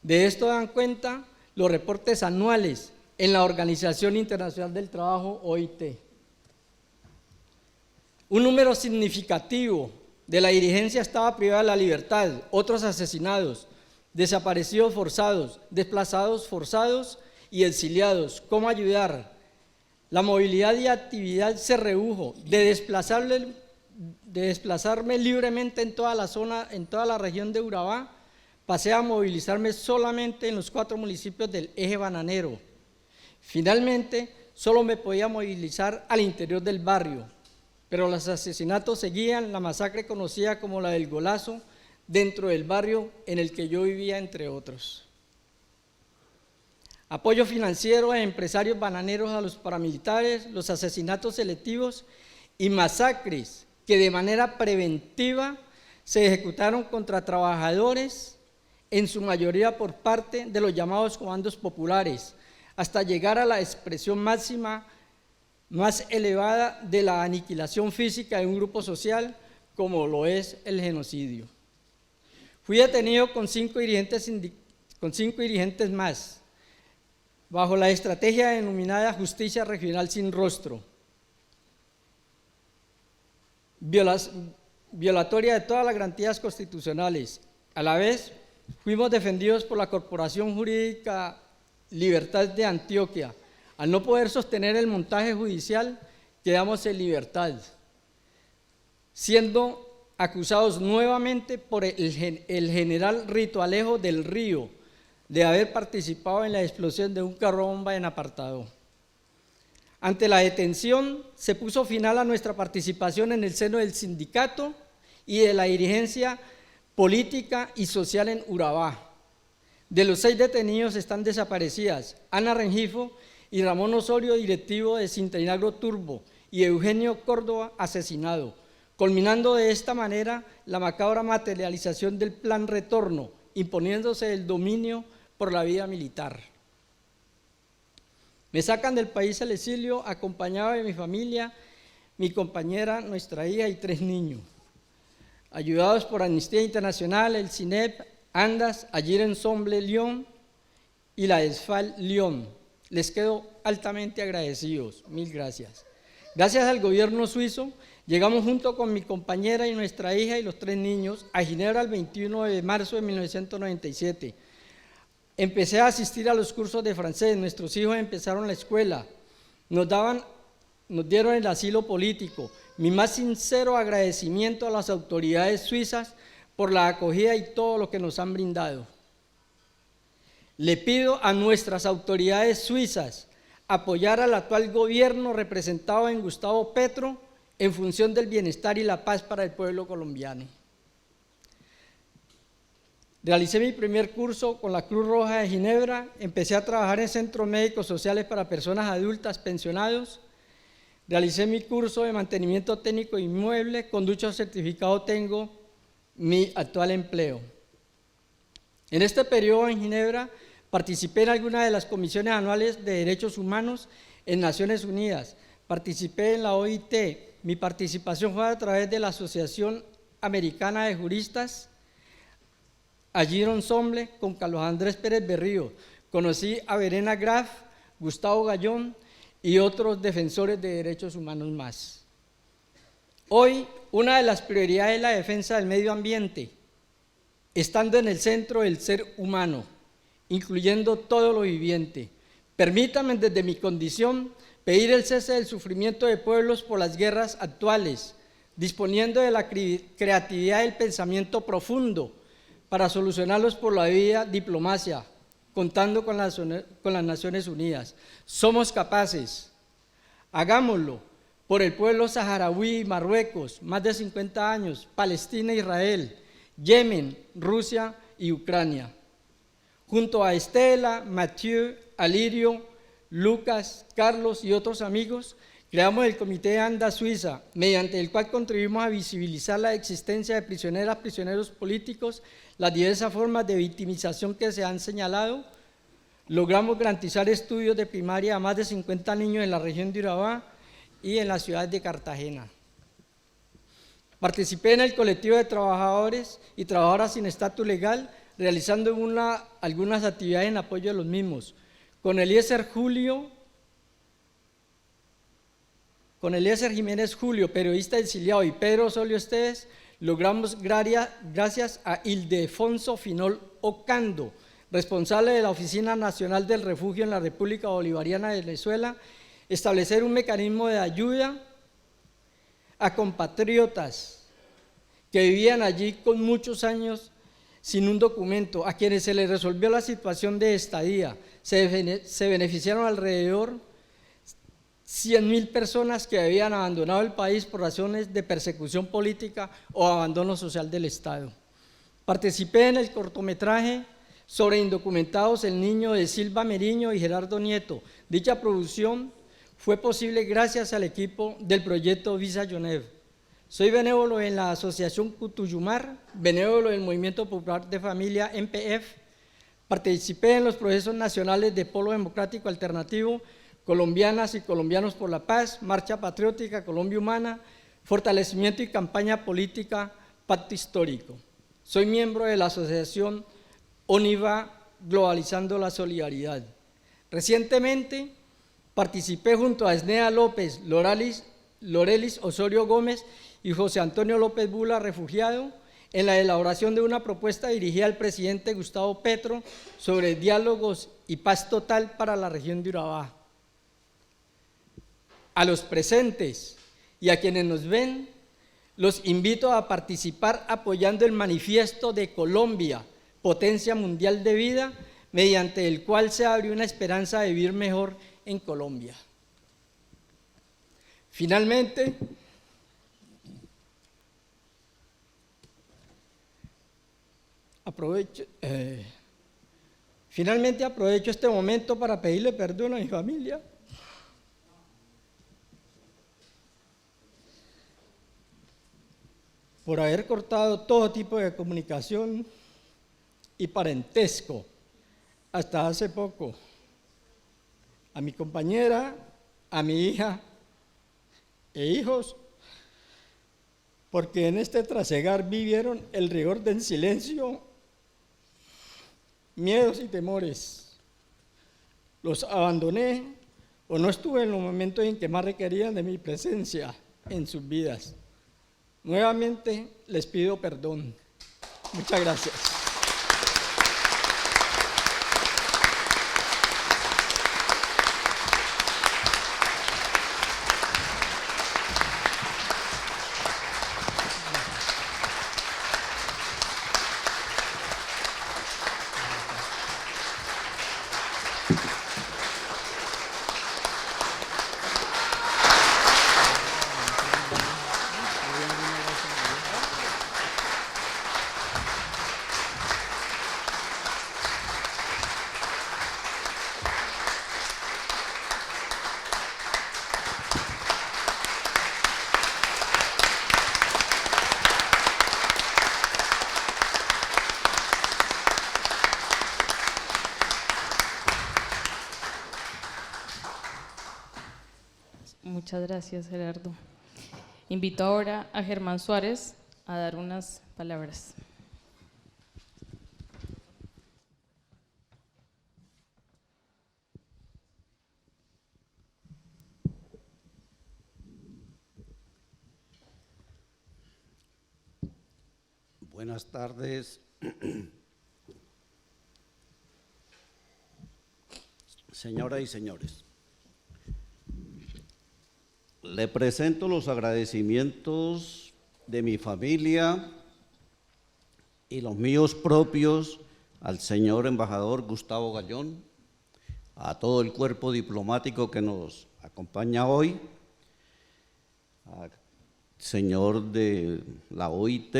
De esto dan cuenta los reportes anuales en la Organización Internacional del Trabajo, OIT. Un número significativo de la dirigencia estaba privada de la libertad, otros asesinados, desaparecidos forzados, desplazados forzados y exiliados. ¿Cómo ayudar? La movilidad y actividad se redujo. De desplazarme libremente en toda la zona, en toda la región de Urabá, pasé a movilizarme solamente en los 4 municipios del eje bananero. Finalmente, solo me podía movilizar al interior del barrio, pero los asesinatos seguían, la masacre conocida como la del Golazo, dentro del barrio en el que yo vivía, entre otros. Apoyo financiero a empresarios bananeros, a los paramilitares, los asesinatos selectivos y masacres que de manera preventiva se ejecutaron contra trabajadores, en su mayoría por parte de los llamados comandos populares, hasta llegar a la expresión máxima, más elevada de la aniquilación física de un grupo social, como lo es el genocidio. Fui detenido con 5 dirigentes más, bajo la estrategia denominada Justicia Regional Sin Rostro, violatoria de todas las garantías constitucionales. A la vez, fuimos defendidos por la Corporación Jurídica Libertad de Antioquia. Al no poder sostener el montaje judicial, quedamos en libertad, siendo acusados nuevamente por el general Rito Alejo del Río de haber participado en la explosión de un carro bomba en Apartado. Ante la detención, se puso final a nuestra participación en el seno del sindicato y de la dirigencia política y social en Urabá. De los 6 detenidos están desaparecidas Ana Rengifo y Ramón Osorio, directivo de Sintenagro Turbo, y Eugenio Córdoba, asesinado, culminando de esta manera la macabra materialización del Plan Retorno, imponiéndose el dominio por la vía militar. Me sacan del país al exilio, acompañado de mi familia, mi compañera, nuestra hija y 3 niños, ayudados por Amnistía Internacional, el CINEP, Andas, Agir Ensemble Lyon y la ESFAL Lyon. Les quedo altamente agradecidos. Mil gracias. Gracias al gobierno suizo, llegamos junto con mi compañera y nuestra hija y los 3 niños a Ginebra el 21 de marzo de 1997. Empecé a asistir a los cursos de francés, nuestros hijos empezaron la escuela, nos dieron el asilo político. Mi más sincero agradecimiento a las autoridades suizas por la acogida y todo lo que nos han brindado. Le pido a nuestras autoridades suizas apoyar al actual gobierno representado en Gustavo Petro en función del bienestar y la paz para el pueblo colombiano. Realicé mi primer curso con la Cruz Roja de Ginebra, empecé a trabajar en centros médicos sociales para personas adultas pensionados, realicé mi curso de mantenimiento técnico inmueble, con dicho certificado tengo mi actual empleo. En este periodo en Ginebra participé en algunas de las comisiones anuales de derechos humanos en Naciones Unidas, participé en la OIT, mi participación fue a través de la Asociación Americana de Juristas, Agir Ensemble, con Carlos Andrés Pérez Berrío, conocí a Verena Graf, Gustavo Gallón y otros defensores de derechos humanos más. Hoy, una de las prioridades es la defensa del medio ambiente, estando en el centro del ser humano, incluyendo todo lo viviente. Permítanme desde mi condición pedir el cese del sufrimiento de pueblos por las guerras actuales, disponiendo de la creatividad del pensamiento profundo para solucionarlos por la vía diplomacia, contando con las Naciones Unidas. Somos capaces, hagámoslo por el pueblo saharaui y Marruecos, más de 50 años, Palestina, Israel, Yemen, Rusia y Ucrania. Junto a Estela, Mathieu, Alirio, Lucas, Carlos y otros amigos, creamos el Comité Anda Suiza, mediante el cual contribuimos a visibilizar la existencia de prisioneras, prisioneros políticos, las diversas formas de victimización que se han señalado. Logramos garantizar estudios de primaria a más de 50 niños en la región de Urabá y en la ciudad de Cartagena. Participé en el colectivo de trabajadores y trabajadoras sin estatus legal, realizando algunas actividades en apoyo de los mismos. Con Eliezer Jiménez Julio, periodista exiliado, y Pedro Osorio Esteves, logramos, gracias a Ildefonso Finol Ocando, responsable de la Oficina Nacional del Refugio en la República Bolivariana de Venezuela, establecer un mecanismo de ayuda a compatriotas que vivían allí con muchos años sin un documento, a quienes se les resolvió la situación de estadía. Se beneficiaron alrededor 100.000 personas que habían abandonado el país por razones de persecución política o abandono social del Estado. Participé en el cortometraje sobre indocumentados El Niño de Silva Meriño y Gerardo Nieto. Dicha producción fue posible gracias al equipo del proyecto Visa Yonev. Soy benévolo en la Asociación Cutuyumar, benévolo del Movimiento Popular de Familia MPF. Participé en los procesos nacionales de Polo Democrático Alternativo, Colombianas y Colombianos por la Paz, Marcha Patriótica, Colombia Humana, Fortalecimiento y Campaña Política, Pacto Histórico. Soy miembro de la Asociación ONIVA Globalizando la Solidaridad. Recientemente participé junto a Esnea López, Lorelis Osorio Gómez y José Antonio López Bula, refugiado, en la elaboración de una propuesta dirigida al presidente Gustavo Petro sobre diálogos y paz total para la región de Urabá. A los presentes y a quienes nos ven, los invito a participar apoyando el Manifiesto de Colombia, Potencia Mundial de Vida, mediante el cual se abre una esperanza de vivir mejor en Colombia. Finalmente, aprovecho este momento para pedirle perdón a mi familia por haber cortado todo tipo de comunicación y parentesco hasta hace poco, a mi compañera, a mi hija e hijos, porque en este trasegar vivieron el rigor del silencio, miedos y temores. Los abandoné o no estuve en los momentos en que más requerían de mi presencia en sus vidas. Nuevamente les pido perdón. Muchas gracias. Muchas gracias, Gerardo. Invito ahora a Germán Suárez a dar unas palabras. Buenas tardes. Señoras y señores, le presento los agradecimientos de mi familia y los míos propios al señor embajador Gustavo Gallón, a todo el cuerpo diplomático que nos acompaña hoy, al señor de la OIT,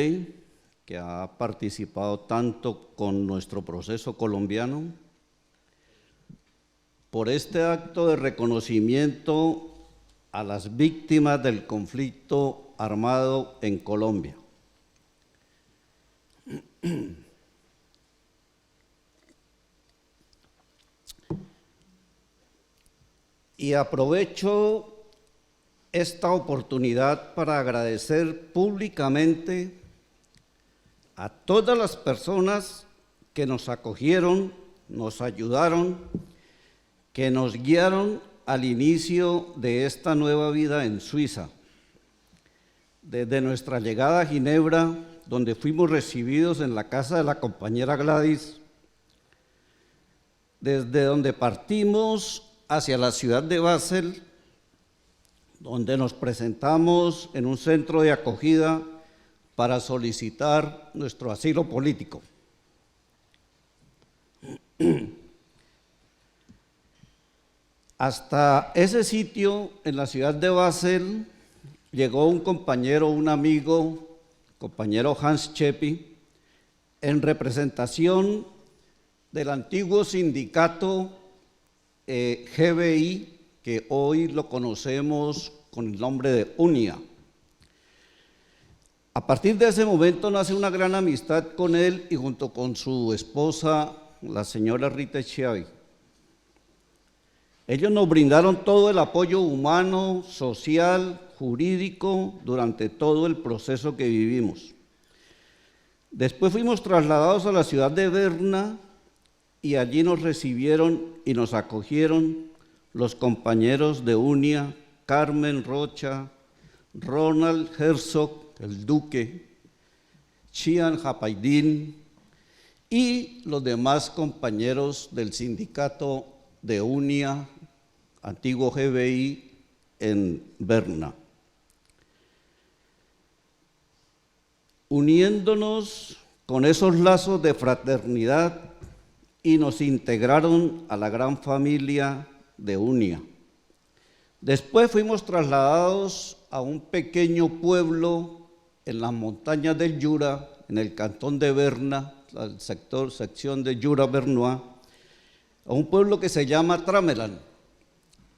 que ha participado tanto con nuestro proceso colombiano, por este acto de reconocimiento a las víctimas del conflicto armado en Colombia. Y aprovecho esta oportunidad para agradecer públicamente a todas las personas que nos acogieron, nos ayudaron, que nos guiaron al inicio de esta nueva vida en Suiza. Desde nuestra llegada a Ginebra, donde fuimos recibidos en la casa de la compañera Gladys, desde donde partimos hacia la ciudad de Basel, donde nos presentamos en un centro de acogida para solicitar nuestro asilo político. Hasta ese sitio, en la ciudad de Basel, llegó un compañero, un amigo, compañero Hans Chepi, en representación del antiguo sindicato GBI, que hoy lo conocemos con el nombre de UNIA. A partir de ese momento nace una gran amistad con él y junto con su esposa, la señora Rita Chiavi. Ellos nos brindaron todo el apoyo humano, social, jurídico durante todo el proceso que vivimos. Después fuimos trasladados a la ciudad de Berna y allí nos recibieron y nos acogieron los compañeros de UNIA, Carmen Rocha, Ronald Herzog, el duque, Chian Japaidín y los demás compañeros del sindicato de UNIA, antiguo GBI, en Berna. Uniéndonos con esos lazos de fraternidad y nos integraron a la gran familia de UNIA. Después fuimos trasladados a un pequeño pueblo en las montañas del Jura, en el cantón de Berna, la sección de Jura-Bernois, a un pueblo que se llama Tramelan.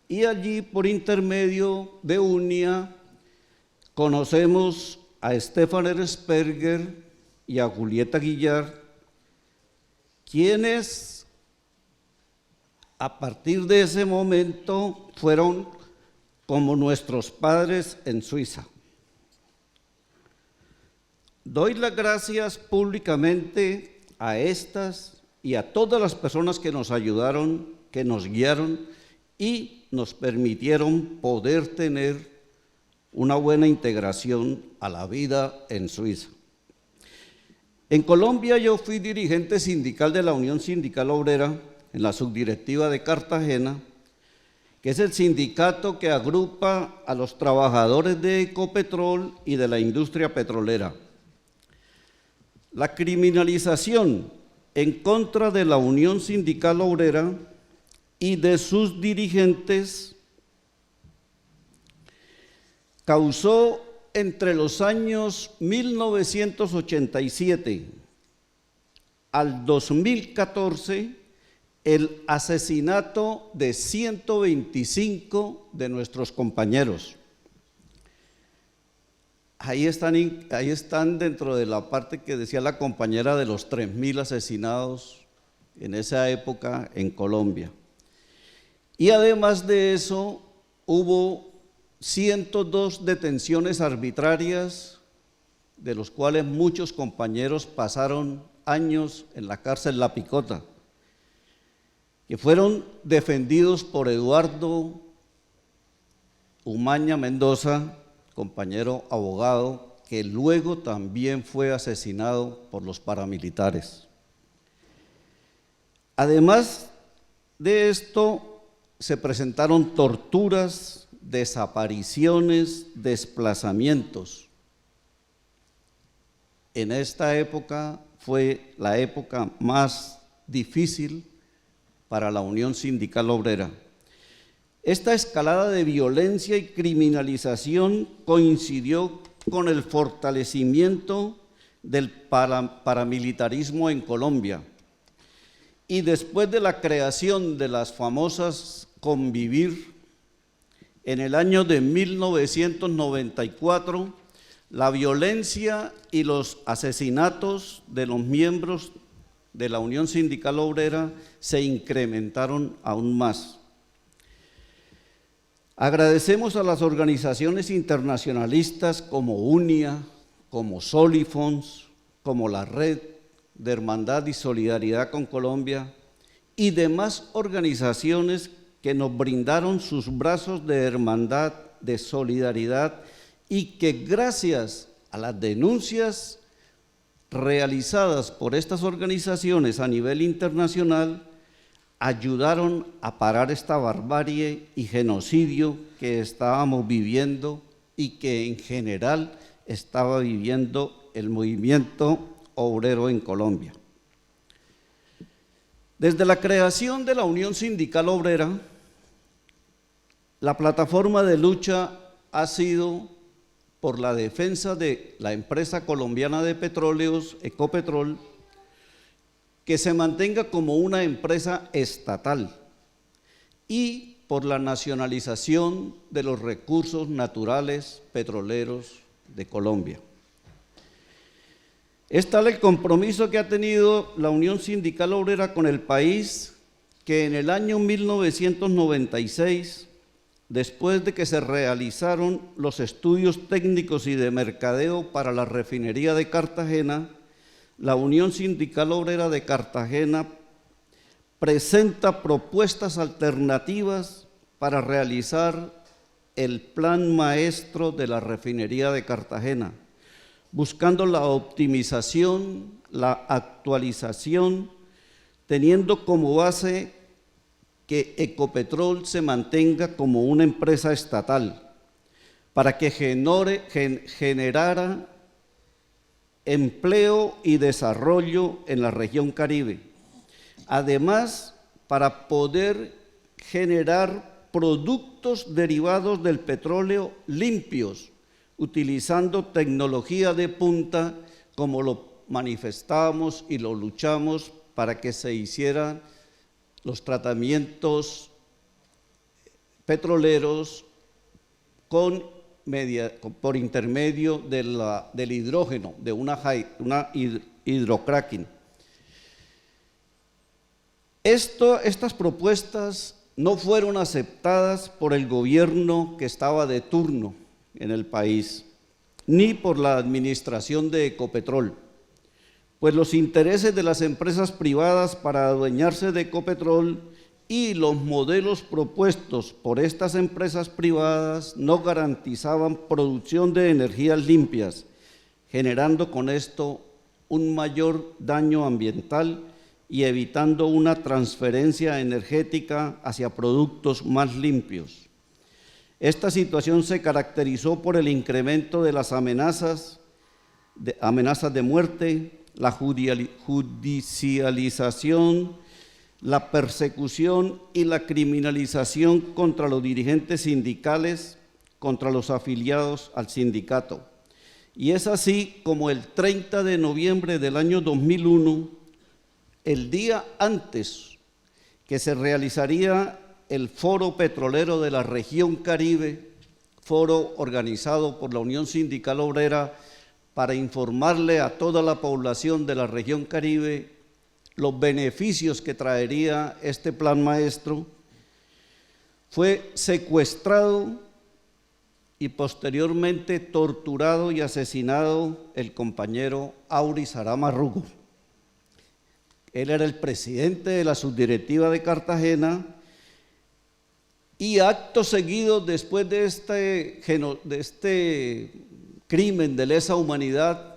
Y allí, por intermedio de UNIA, conocemos a Stefan Eresperger y a Julieta Guillard, quienes a partir de ese momento fueron como nuestros padres en Suiza. Doy las gracias públicamente a estas y a todas las personas que nos ayudaron, que nos guiaron y nos permitieron poder tener una buena integración a la vida en Suiza. En Colombia yo fui dirigente sindical de la Unión Sindical Obrera en la subdirectiva de Cartagena, que es el sindicato que agrupa a los trabajadores de Ecopetrol y de la industria petrolera. La criminalización en contra de la Unión Sindical Obrera y de sus dirigentes causó entre los años 1987 al 2014 el asesinato de 125 de nuestros compañeros. Ahí están dentro de la parte que decía la compañera de los 3.000 asesinados en esa época en Colombia. Y además de eso, hubo 102 detenciones arbitrarias, de los cuales muchos compañeros pasaron años en la cárcel La Picota, que fueron defendidos por Eduardo Umaña Mendoza, compañero abogado, que luego también fue asesinado por los paramilitares. Además de esto, se presentaron torturas, desapariciones, desplazamientos. En esta época fue la época más difícil para la Unión Sindical Obrera. Esta escalada de violencia y criminalización coincidió con el fortalecimiento del paramilitarismo en Colombia. Y después de la creación de las famosas Convivir, en el año de 1994, la violencia y los asesinatos de los miembros de la Unión Sindical Obrera se incrementaron aún más. Agradecemos a las organizaciones internacionalistas como UNIA, como Solifons, como la Red de Hermandad y Solidaridad con Colombia y demás organizaciones que nos brindaron sus brazos de hermandad, de solidaridad y que gracias a las denuncias realizadas por estas organizaciones a nivel internacional ayudaron a parar esta barbarie y genocidio que estábamos viviendo y que en general estaba viviendo el movimiento obrero en Colombia. Desde la creación de la Unión Sindical Obrera, la plataforma de lucha ha sido por la defensa de la empresa colombiana de petróleos, Ecopetrol, que se mantenga como una empresa estatal y por la nacionalización de los recursos naturales petroleros de Colombia. Es tal el compromiso que ha tenido la Unión Sindical Obrera con el país que en el año 1996, después de que se realizaron los estudios técnicos y de mercadeo para la refinería de Cartagena, la Unión Sindical Obrera de Cartagena presenta propuestas alternativas para realizar el plan maestro de la refinería de Cartagena, buscando la optimización, la actualización, teniendo como base que Ecopetrol se mantenga como una empresa estatal, para que generara empleo y desarrollo en la región Caribe. Además, para poder generar productos derivados del petróleo limpios, utilizando tecnología de punta, como lo manifestamos y lo luchamos para que se hicieran los tratamientos petroleros por intermedio del hidrógeno, de una hidrocracking. Estas propuestas no fueron aceptadas por el gobierno que estaba de turno en el país, ni por la administración de Ecopetrol, pues los intereses de las empresas privadas para adueñarse de Ecopetrol y los modelos propuestos por estas empresas privadas no garantizaban producción de energías limpias, generando con esto un mayor daño ambiental y evitando una transferencia energética hacia productos más limpios. Esta situación se caracterizó por el incremento de las amenazas de muerte, la judicialización, la persecución y la criminalización contra los dirigentes sindicales, contra los afiliados al sindicato. Y es así como el 30 de noviembre del año 2001, el día antes que se realizaría el Foro Petrolero de la Región Caribe, foro organizado por la Unión Sindical Obrera para informarle a toda la población de la Región Caribe los beneficios que traería este plan maestro, fue secuestrado y posteriormente torturado y asesinado el compañero Auris Arama Rugo. Él era el presidente de la subdirectiva de Cartagena y acto seguido, después de este crimen de lesa humanidad,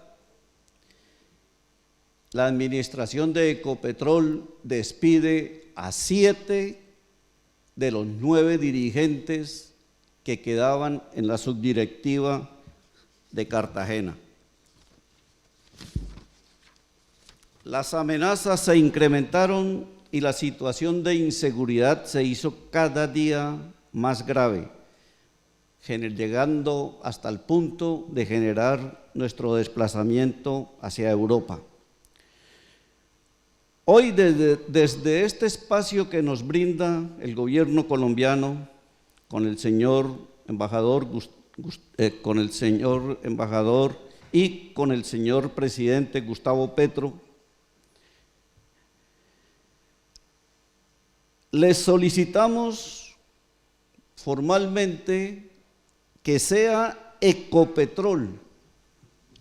la administración de Ecopetrol despide a 7 de los 9 dirigentes que quedaban en la subdirectiva de Cartagena. Las amenazas se incrementaron y la situación de inseguridad se hizo cada día más grave, llegando hasta el punto de generar nuestro desplazamiento hacia Europa. Hoy, desde este espacio que nos brinda el gobierno colombiano, con el señor embajador y con el señor presidente Gustavo Petro, les solicitamos formalmente que sea Ecopetrol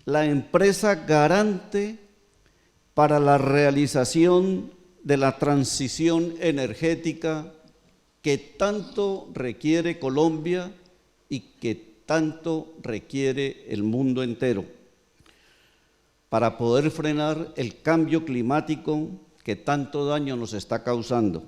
la empresa garante para la realización de la transición energética que tanto requiere Colombia y que tanto requiere el mundo entero, para poder frenar el cambio climático que tanto daño nos está causando.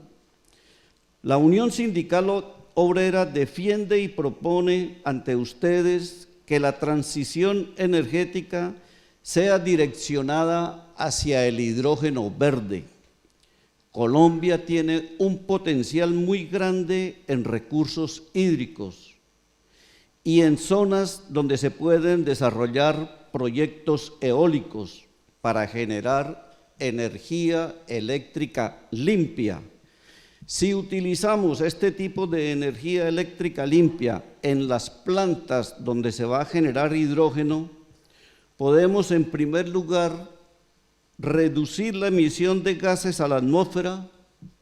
La Unión Sindical Obrera defiende y propone ante ustedes que la transición energética sea direccionada hacia el hidrógeno verde. Colombia tiene un potencial muy grande en recursos hídricos y en zonas donde se pueden desarrollar proyectos eólicos para generar energía eléctrica limpia. Si utilizamos este tipo de energía eléctrica limpia en las plantas donde se va a generar hidrógeno, podemos en primer lugar reducir la emisión de gases a la atmósfera,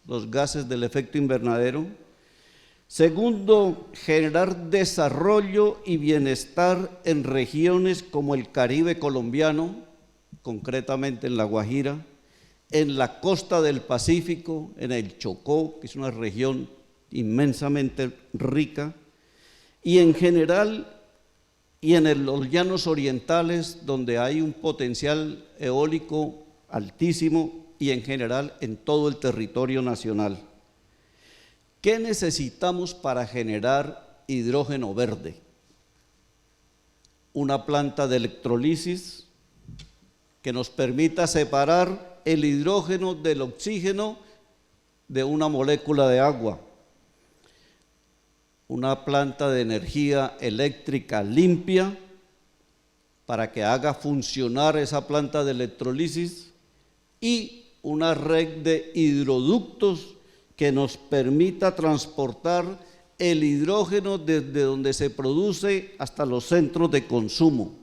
los gases del efecto invernadero. Segundo, generar desarrollo y bienestar en regiones como el Caribe colombiano, concretamente en La Guajira, en la costa del Pacífico, en el Chocó, que es una región inmensamente rica, y en general, y en los llanos orientales, donde hay un potencial eólico altísimo, y en general en todo el territorio nacional. ¿Qué necesitamos para generar hidrógeno verde? Una planta de electrolisis que nos permita separar el hidrógeno del oxígeno de una molécula de agua. Una planta de energía eléctrica limpia para que haga funcionar esa planta de electrolisis y una red de hidroductos que nos permita transportar el hidrógeno desde donde se produce hasta los centros de consumo.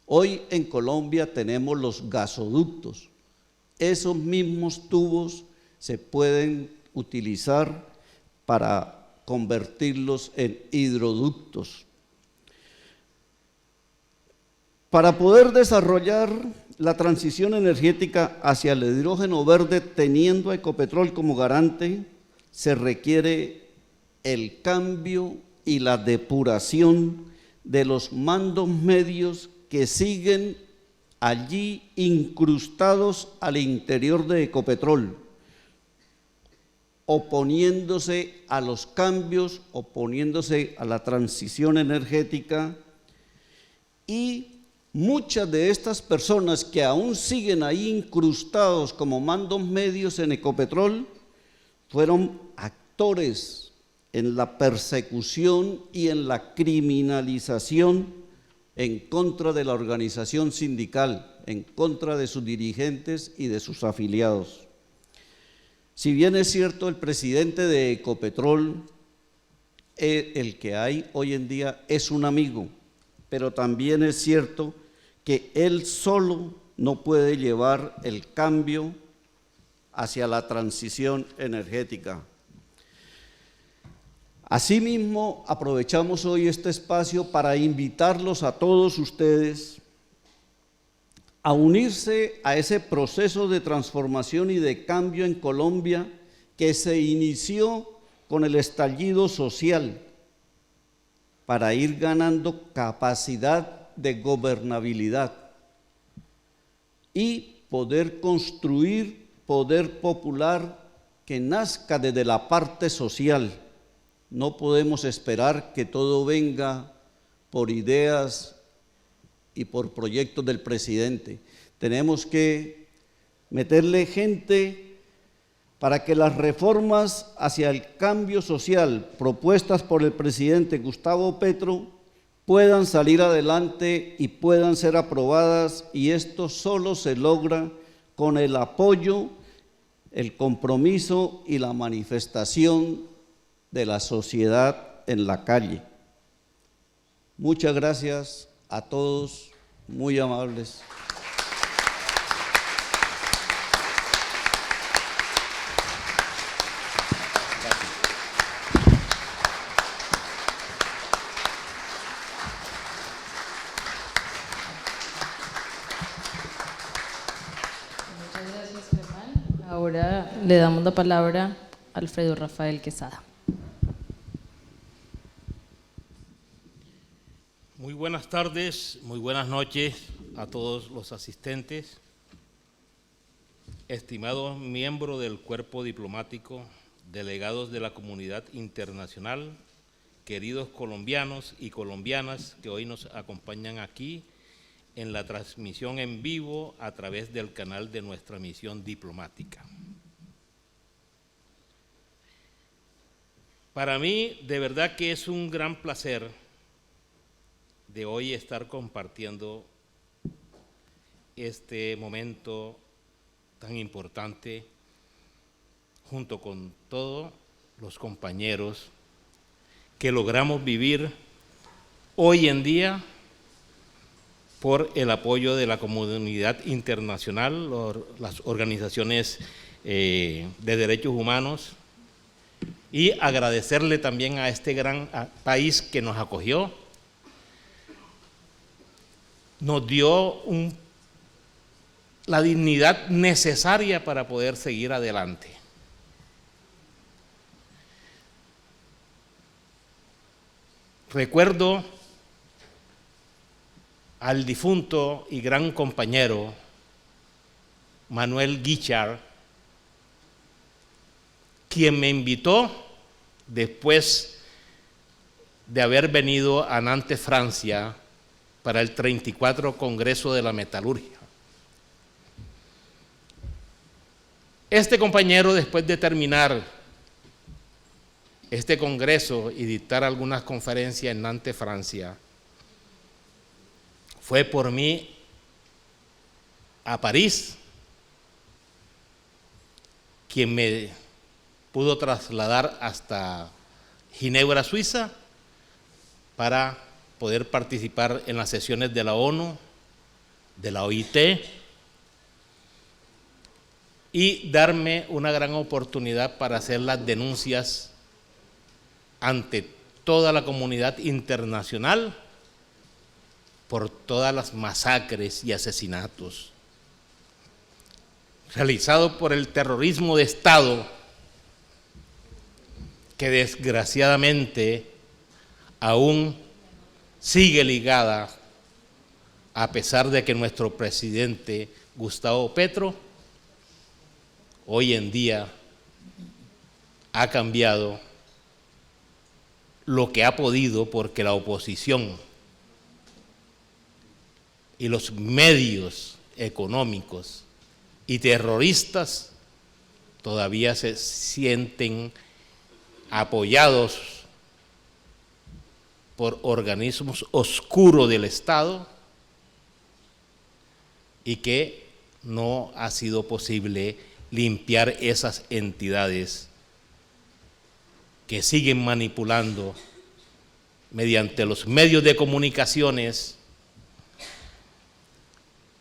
Hoy en Colombia tenemos los gasoductos. Esos mismos tubos se pueden utilizar para convertirlos en hidroductos. Para poder desarrollar la transición energética hacia el hidrógeno verde, teniendo a Ecopetrol como garante, se requiere el cambio y la depuración de los mandos medios que siguen allí incrustados al interior de Ecopetrol, oponiéndose a los cambios, oponiéndose a la transición energética, y muchas de estas personas que aún siguen ahí incrustados como mandos medios en Ecopetrol fueron actores en la persecución y en la criminalización en contra de la organización sindical, en contra de sus dirigentes y de sus afiliados. Si bien es cierto, el presidente de Ecopetrol, el que hay hoy en día, es un amigo, pero también es cierto que él solo no puede llevar el cambio hacia la transición energética. Asimismo, aprovechamos hoy este espacio para invitarlos a todos ustedes a unirse a ese proceso de transformación y de cambio en Colombia que se inició con el estallido social, para ir ganando capacidad de gobernabilidad y poder construir poder popular que nazca desde la parte social. No podemos esperar que todo venga por ideas y por proyectos del presidente. Tenemos que meterle gente para que las reformas hacia el cambio social propuestas por el presidente Gustavo Petro puedan salir adelante y puedan ser aprobadas, y esto solo se logra con el apoyo, el compromiso y la manifestación de la sociedad en la calle. Muchas gracias a todos, muy amables. Muchas gracias, Germán. Ahora le damos la palabra a Alfredo Rafael Quesada. Muy buenas tardes, muy buenas noches a todos los asistentes, estimados miembros del cuerpo diplomático, delegados de la comunidad internacional, queridos colombianos y colombianas que hoy nos acompañan aquí en la transmisión en vivo a través del canal de nuestra misión diplomática. Para mí, de verdad que es un gran placer de hoy estar compartiendo este momento tan importante junto con todos los compañeros que logramos vivir hoy en día por el apoyo de la comunidad internacional, las organizaciones de derechos humanos, y agradecerle también a este gran país que nos acogió, nos dio la dignidad necesaria para poder seguir adelante. Recuerdo al difunto y gran compañero Manuel Guichard, quien me invitó después de haber venido a Nantes, Francia, para el 34 Congreso de la Metalurgia. Este compañero, después de terminar este congreso y dictar algunas conferencias en Nantes, Francia, fue por mí a París, quien me pudo trasladar hasta Ginebra, Suiza, para poder participar en las sesiones de la ONU, de la OIT, y darme una gran oportunidad para hacer las denuncias ante toda la comunidad internacional por todas las masacres y asesinatos realizados por el terrorismo de Estado, que desgraciadamente aún sigue ligada, a pesar de que nuestro presidente Gustavo Petro hoy en día ha cambiado lo que ha podido, porque la oposición y los medios económicos y terroristas todavía se sienten apoyados por organismos oscuros del Estado, y que no ha sido posible limpiar esas entidades que siguen manipulando mediante los medios de comunicaciones,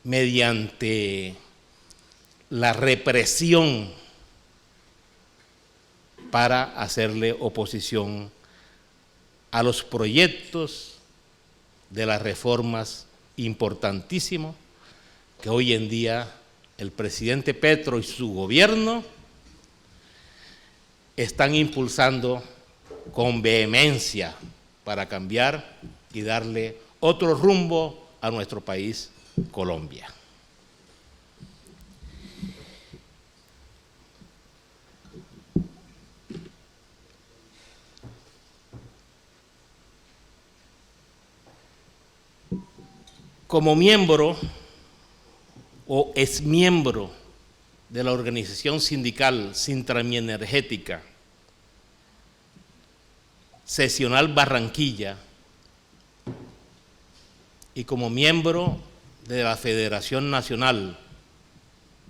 mediante la represión, para hacerle oposición a los proyectos de las reformas importantísimos que hoy en día el presidente Petro y su gobierno están impulsando con vehemencia para cambiar y darle otro rumbo a nuestro país, Colombia. Como miembro o exmiembro de la organización sindical Sintrami Energética Seccional Barranquilla, y como miembro de la Federación Nacional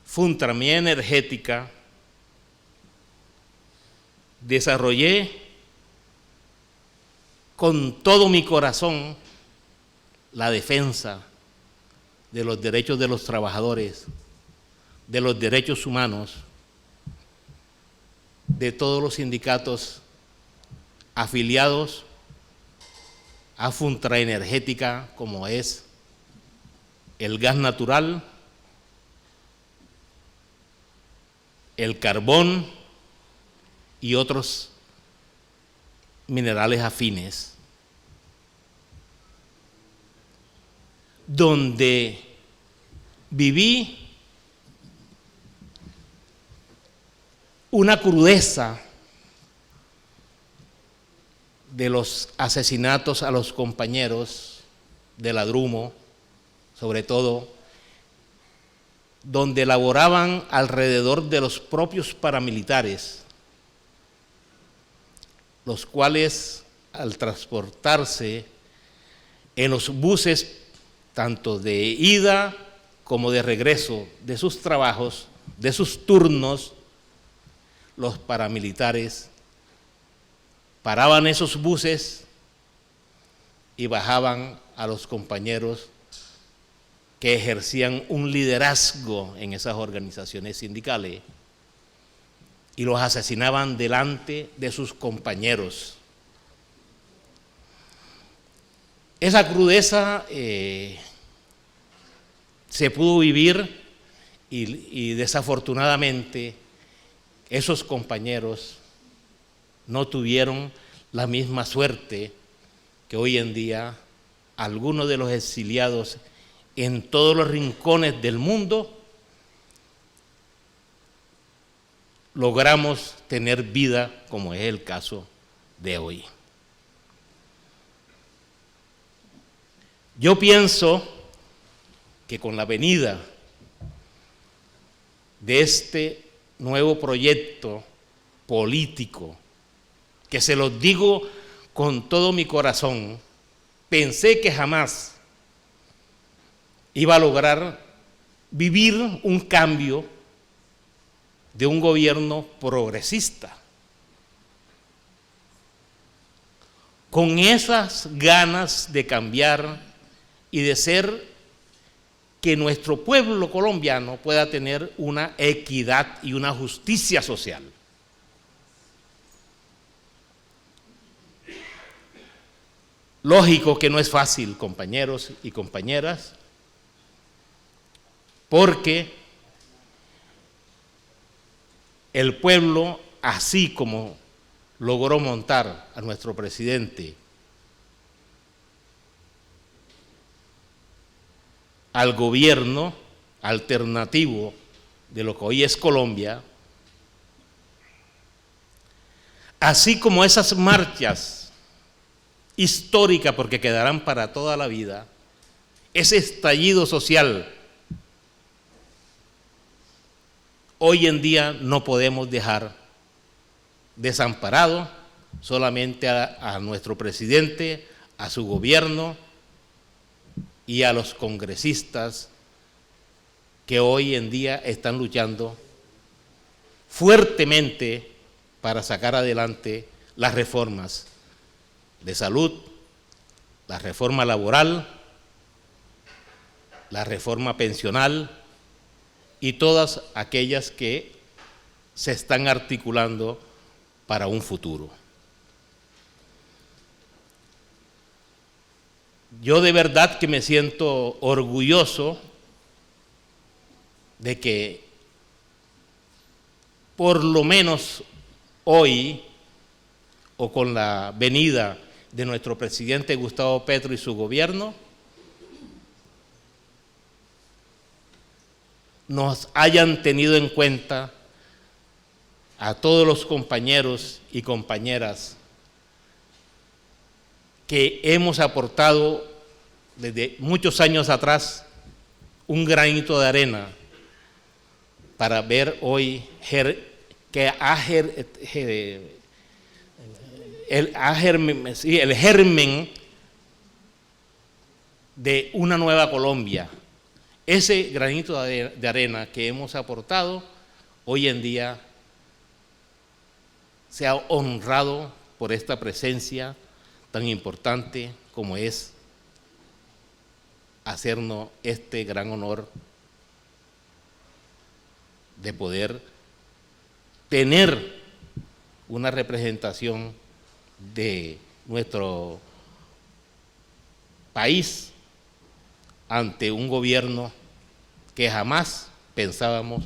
Funtrami Energética, desarrollé con todo mi corazón la defensa de los derechos de los trabajadores, de los derechos humanos, de todos los sindicatos afiliados a Funtraenergética, como es el gas natural, el carbón y otros minerales afines, donde viví una crudeza de los asesinatos a los compañeros de la Drumo, sobre todo, donde laboraban alrededor de los propios paramilitares, los cuales al transportarse en los buses, tanto de ida como de regreso de sus trabajos, de sus turnos, los paramilitares paraban esos buses y bajaban a los compañeros que ejercían un liderazgo en esas organizaciones sindicales y los asesinaban delante de sus compañeros. Esa crudeza se pudo vivir y desafortunadamente esos compañeros no tuvieron la misma suerte que hoy en día algunos de los exiliados en todos los rincones del mundo logramos tener vida, como es el caso de hoy. Yo pienso que con la venida de este nuevo proyecto político, que se los digo con todo mi corazón, pensé que jamás iba a lograr vivir un cambio de un gobierno progresista, con esas ganas de cambiar y de ser que nuestro pueblo colombiano pueda tener una equidad y una justicia social. Lógico que no es fácil, compañeros y compañeras, porque el pueblo, así como logró montar a nuestro presidente al gobierno alternativo de lo que hoy es Colombia, así como esas marchas históricas, porque quedarán para toda la vida, ese estallido social, hoy en día no podemos dejar desamparado solamente a nuestro presidente, a su gobierno y a los congresistas que hoy en día están luchando fuertemente para sacar adelante las reformas de salud, la reforma laboral, la reforma pensional y todas aquellas que se están articulando para un futuro. Yo de verdad que me siento orgulloso de que por lo menos hoy, o con la venida de nuestro presidente Gustavo Petro y su gobierno, nos hayan tenido en cuenta a todos los compañeros y compañeras que hemos aportado desde muchos años atrás un granito de arena para ver hoy que el germen de una nueva Colombia. Ese granito de arena que hemos aportado, hoy en día se ha honrado por esta presencia tan importante como es hacernos este gran honor de poder tener una representación de nuestro país ante un gobierno que jamás pensábamos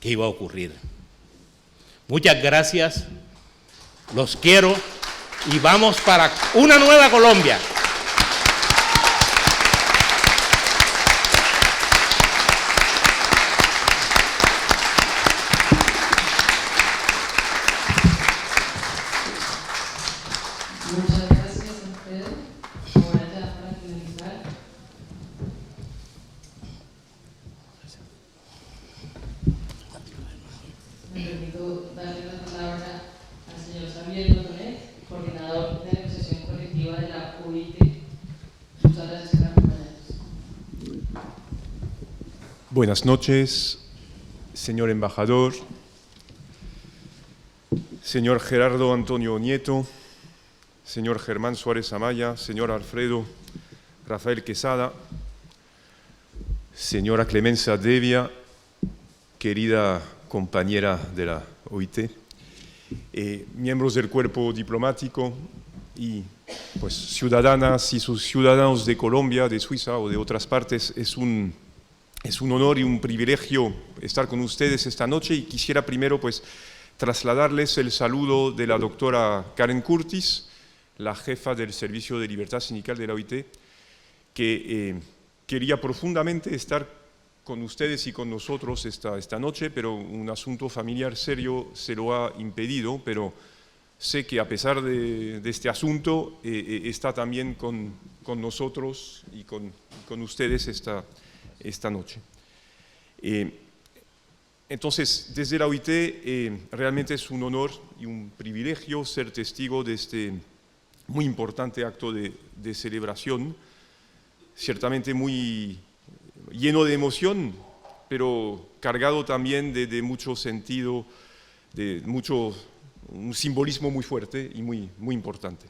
que iba a ocurrir. Muchas gracias, los quiero y vamos para una nueva Colombia. Muchas gracias, Alfredo. Ahora ya para finalizar. Me permito darle la palabra al señor Xavier Donet, coordinador de negociación colectiva de la OIT. Muchas gracias por acompañarnos. Buenas noches, señor embajador, señor Gerardo Antonio Nieto, señor Germán Suárez Amaya, señor Alfredo Rafael Quesada, señora Clemencia Devia, querida compañera de la OIT, miembros del cuerpo diplomático y pues ciudadanas y sus ciudadanos de Colombia, de Suiza o de otras partes, es un honor y un privilegio estar con ustedes esta noche y quisiera primero pues trasladarles el saludo de la doctora Karen Curtis, la jefa del Servicio de Libertad Sindical de la OIT, que quería profundamente estar con ustedes y con nosotros esta noche, pero un asunto familiar serio se lo ha impedido, pero sé que a pesar de este asunto está también con nosotros y con ustedes esta noche. Entonces, desde la OIT realmente es un honor y un privilegio ser testigo de este muy importante acto de celebración, ciertamente muy lleno de emoción, pero cargado también de mucho sentido, un simbolismo muy fuerte y muy importante.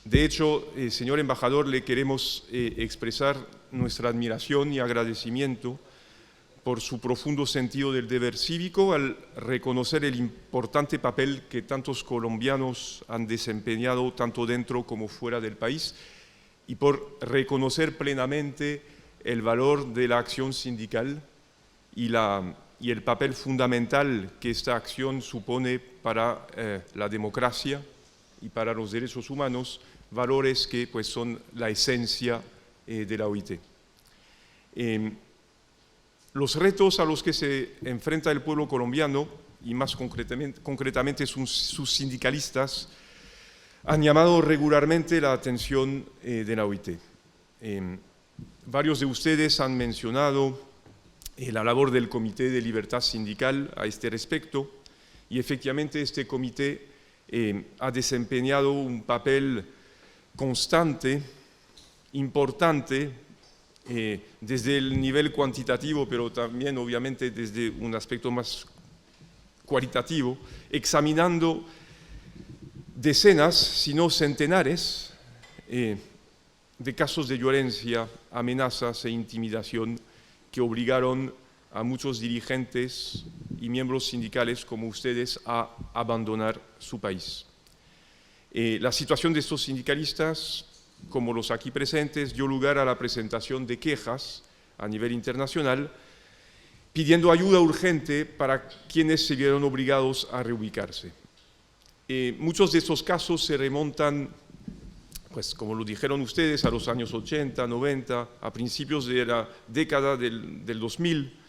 De hecho, señor embajador, le queremos expresar nuestra admiración y agradecimiento por su profundo sentido del deber cívico al reconocer el importante papel que tantos colombianos han desempeñado tanto dentro como fuera del país y por reconocer plenamente el valor de la acción sindical y el papel fundamental que esta acción supone para la democracia y para los derechos humanos, valores que pues, son la esencia de la OIT. Los retos a los que se enfrenta el pueblo colombiano, y más concretamente sus sindicalistas, han llamado regularmente la atención de la OIT. Varios de ustedes han mencionado la labor del Comité de Libertad Sindical a este respecto, y efectivamente este comité ha desempeñado un papel constante, importante, desde el nivel cuantitativo, pero también obviamente desde un aspecto más cualitativo, examinando decenas, si no centenares, de casos de violencia, amenazas e intimidación que obligaron a muchos dirigentes y miembros sindicales como ustedes a abandonar su país. La situación de estos sindicalistas, como los aquí presentes, dio lugar a la presentación de quejas a nivel internacional, pidiendo ayuda urgente para quienes se vieron obligados a reubicarse. Muchos de estos casos se remontan, pues como lo dijeron ustedes, a los años 80, 90, a principios de la década del 2000,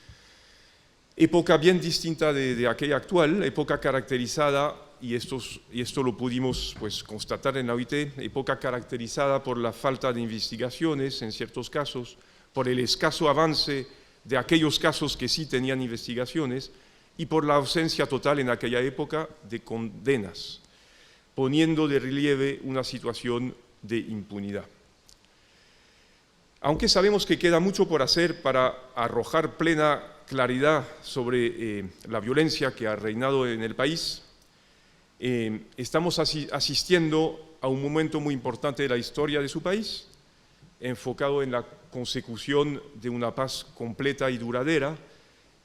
época bien distinta de aquella actual, época caracterizada, y esto lo pudimos pues, constatar en la OIT, época caracterizada por la falta de investigaciones en ciertos casos, por el escaso avance de aquellos casos que sí tenían investigaciones y por la ausencia total en aquella época de condenas, poniendo de relieve una situación de impunidad. Aunque sabemos que queda mucho por hacer para arrojar plena claridad sobre la violencia que ha reinado en el país, estamos asistiendo a un momento muy importante de la historia de su país, enfocado en la consecución de una paz completa y duradera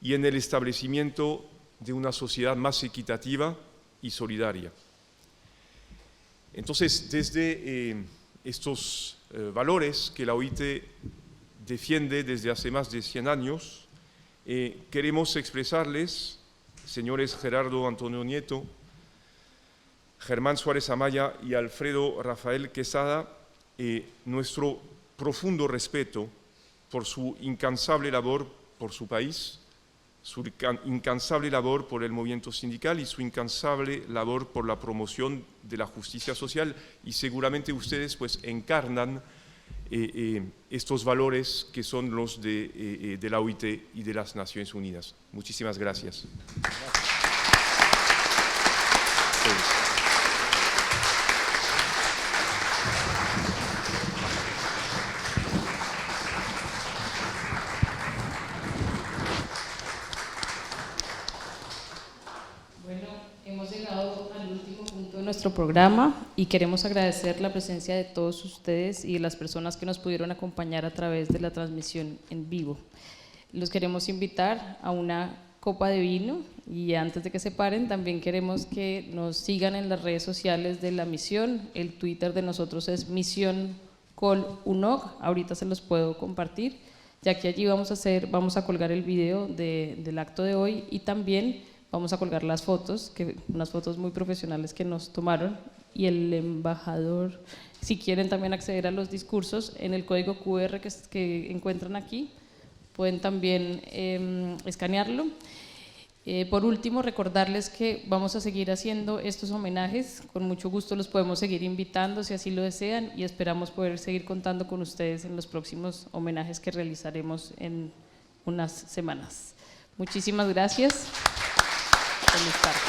y en el establecimiento de una sociedad más equitativa y solidaria. Entonces, desde estos valores que la OIT defiende desde hace más de 100 años, queremos expresarles, señores Gerardo Antonio Nieto, Germán Suárez Amaya y Alfredo Rafael Quesada, nuestro profundo respeto por su incansable labor por su país, su incansable labor por el movimiento sindical y su incansable labor por la promoción de la justicia social, y seguramente ustedes pues encarnan estos valores que son los de la OIT y de las Naciones Unidas. Muchísimas gracias. Nuestro programa y queremos agradecer la presencia de todos ustedes y de las personas que nos pudieron acompañar a través de la transmisión en vivo. Los queremos invitar a una copa de vino y antes de que se paren también queremos que nos sigan en las redes sociales de la misión. El Twitter de nosotros es Misión Col UNOG, ahorita se los puedo compartir, ya que allí vamos a colgar el video del acto de hoy y también vamos a colgar las fotos, unas fotos muy profesionales que nos tomaron, y el embajador, si quieren también acceder a los discursos, en el código QR que encuentran aquí, pueden también escanearlo. Por último, recordarles que vamos a seguir haciendo estos homenajes, con mucho gusto los podemos seguir invitando si así lo desean, y esperamos poder seguir contando con ustedes en los próximos homenajes que realizaremos en unas semanas. Muchísimas gracias. Buenas tardes.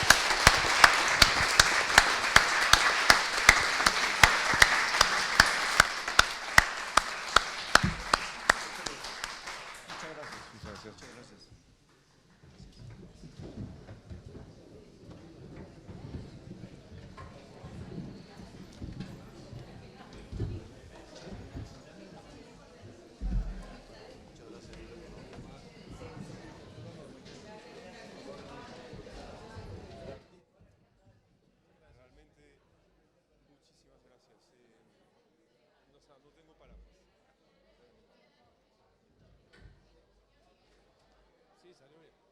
Sí, salió bien.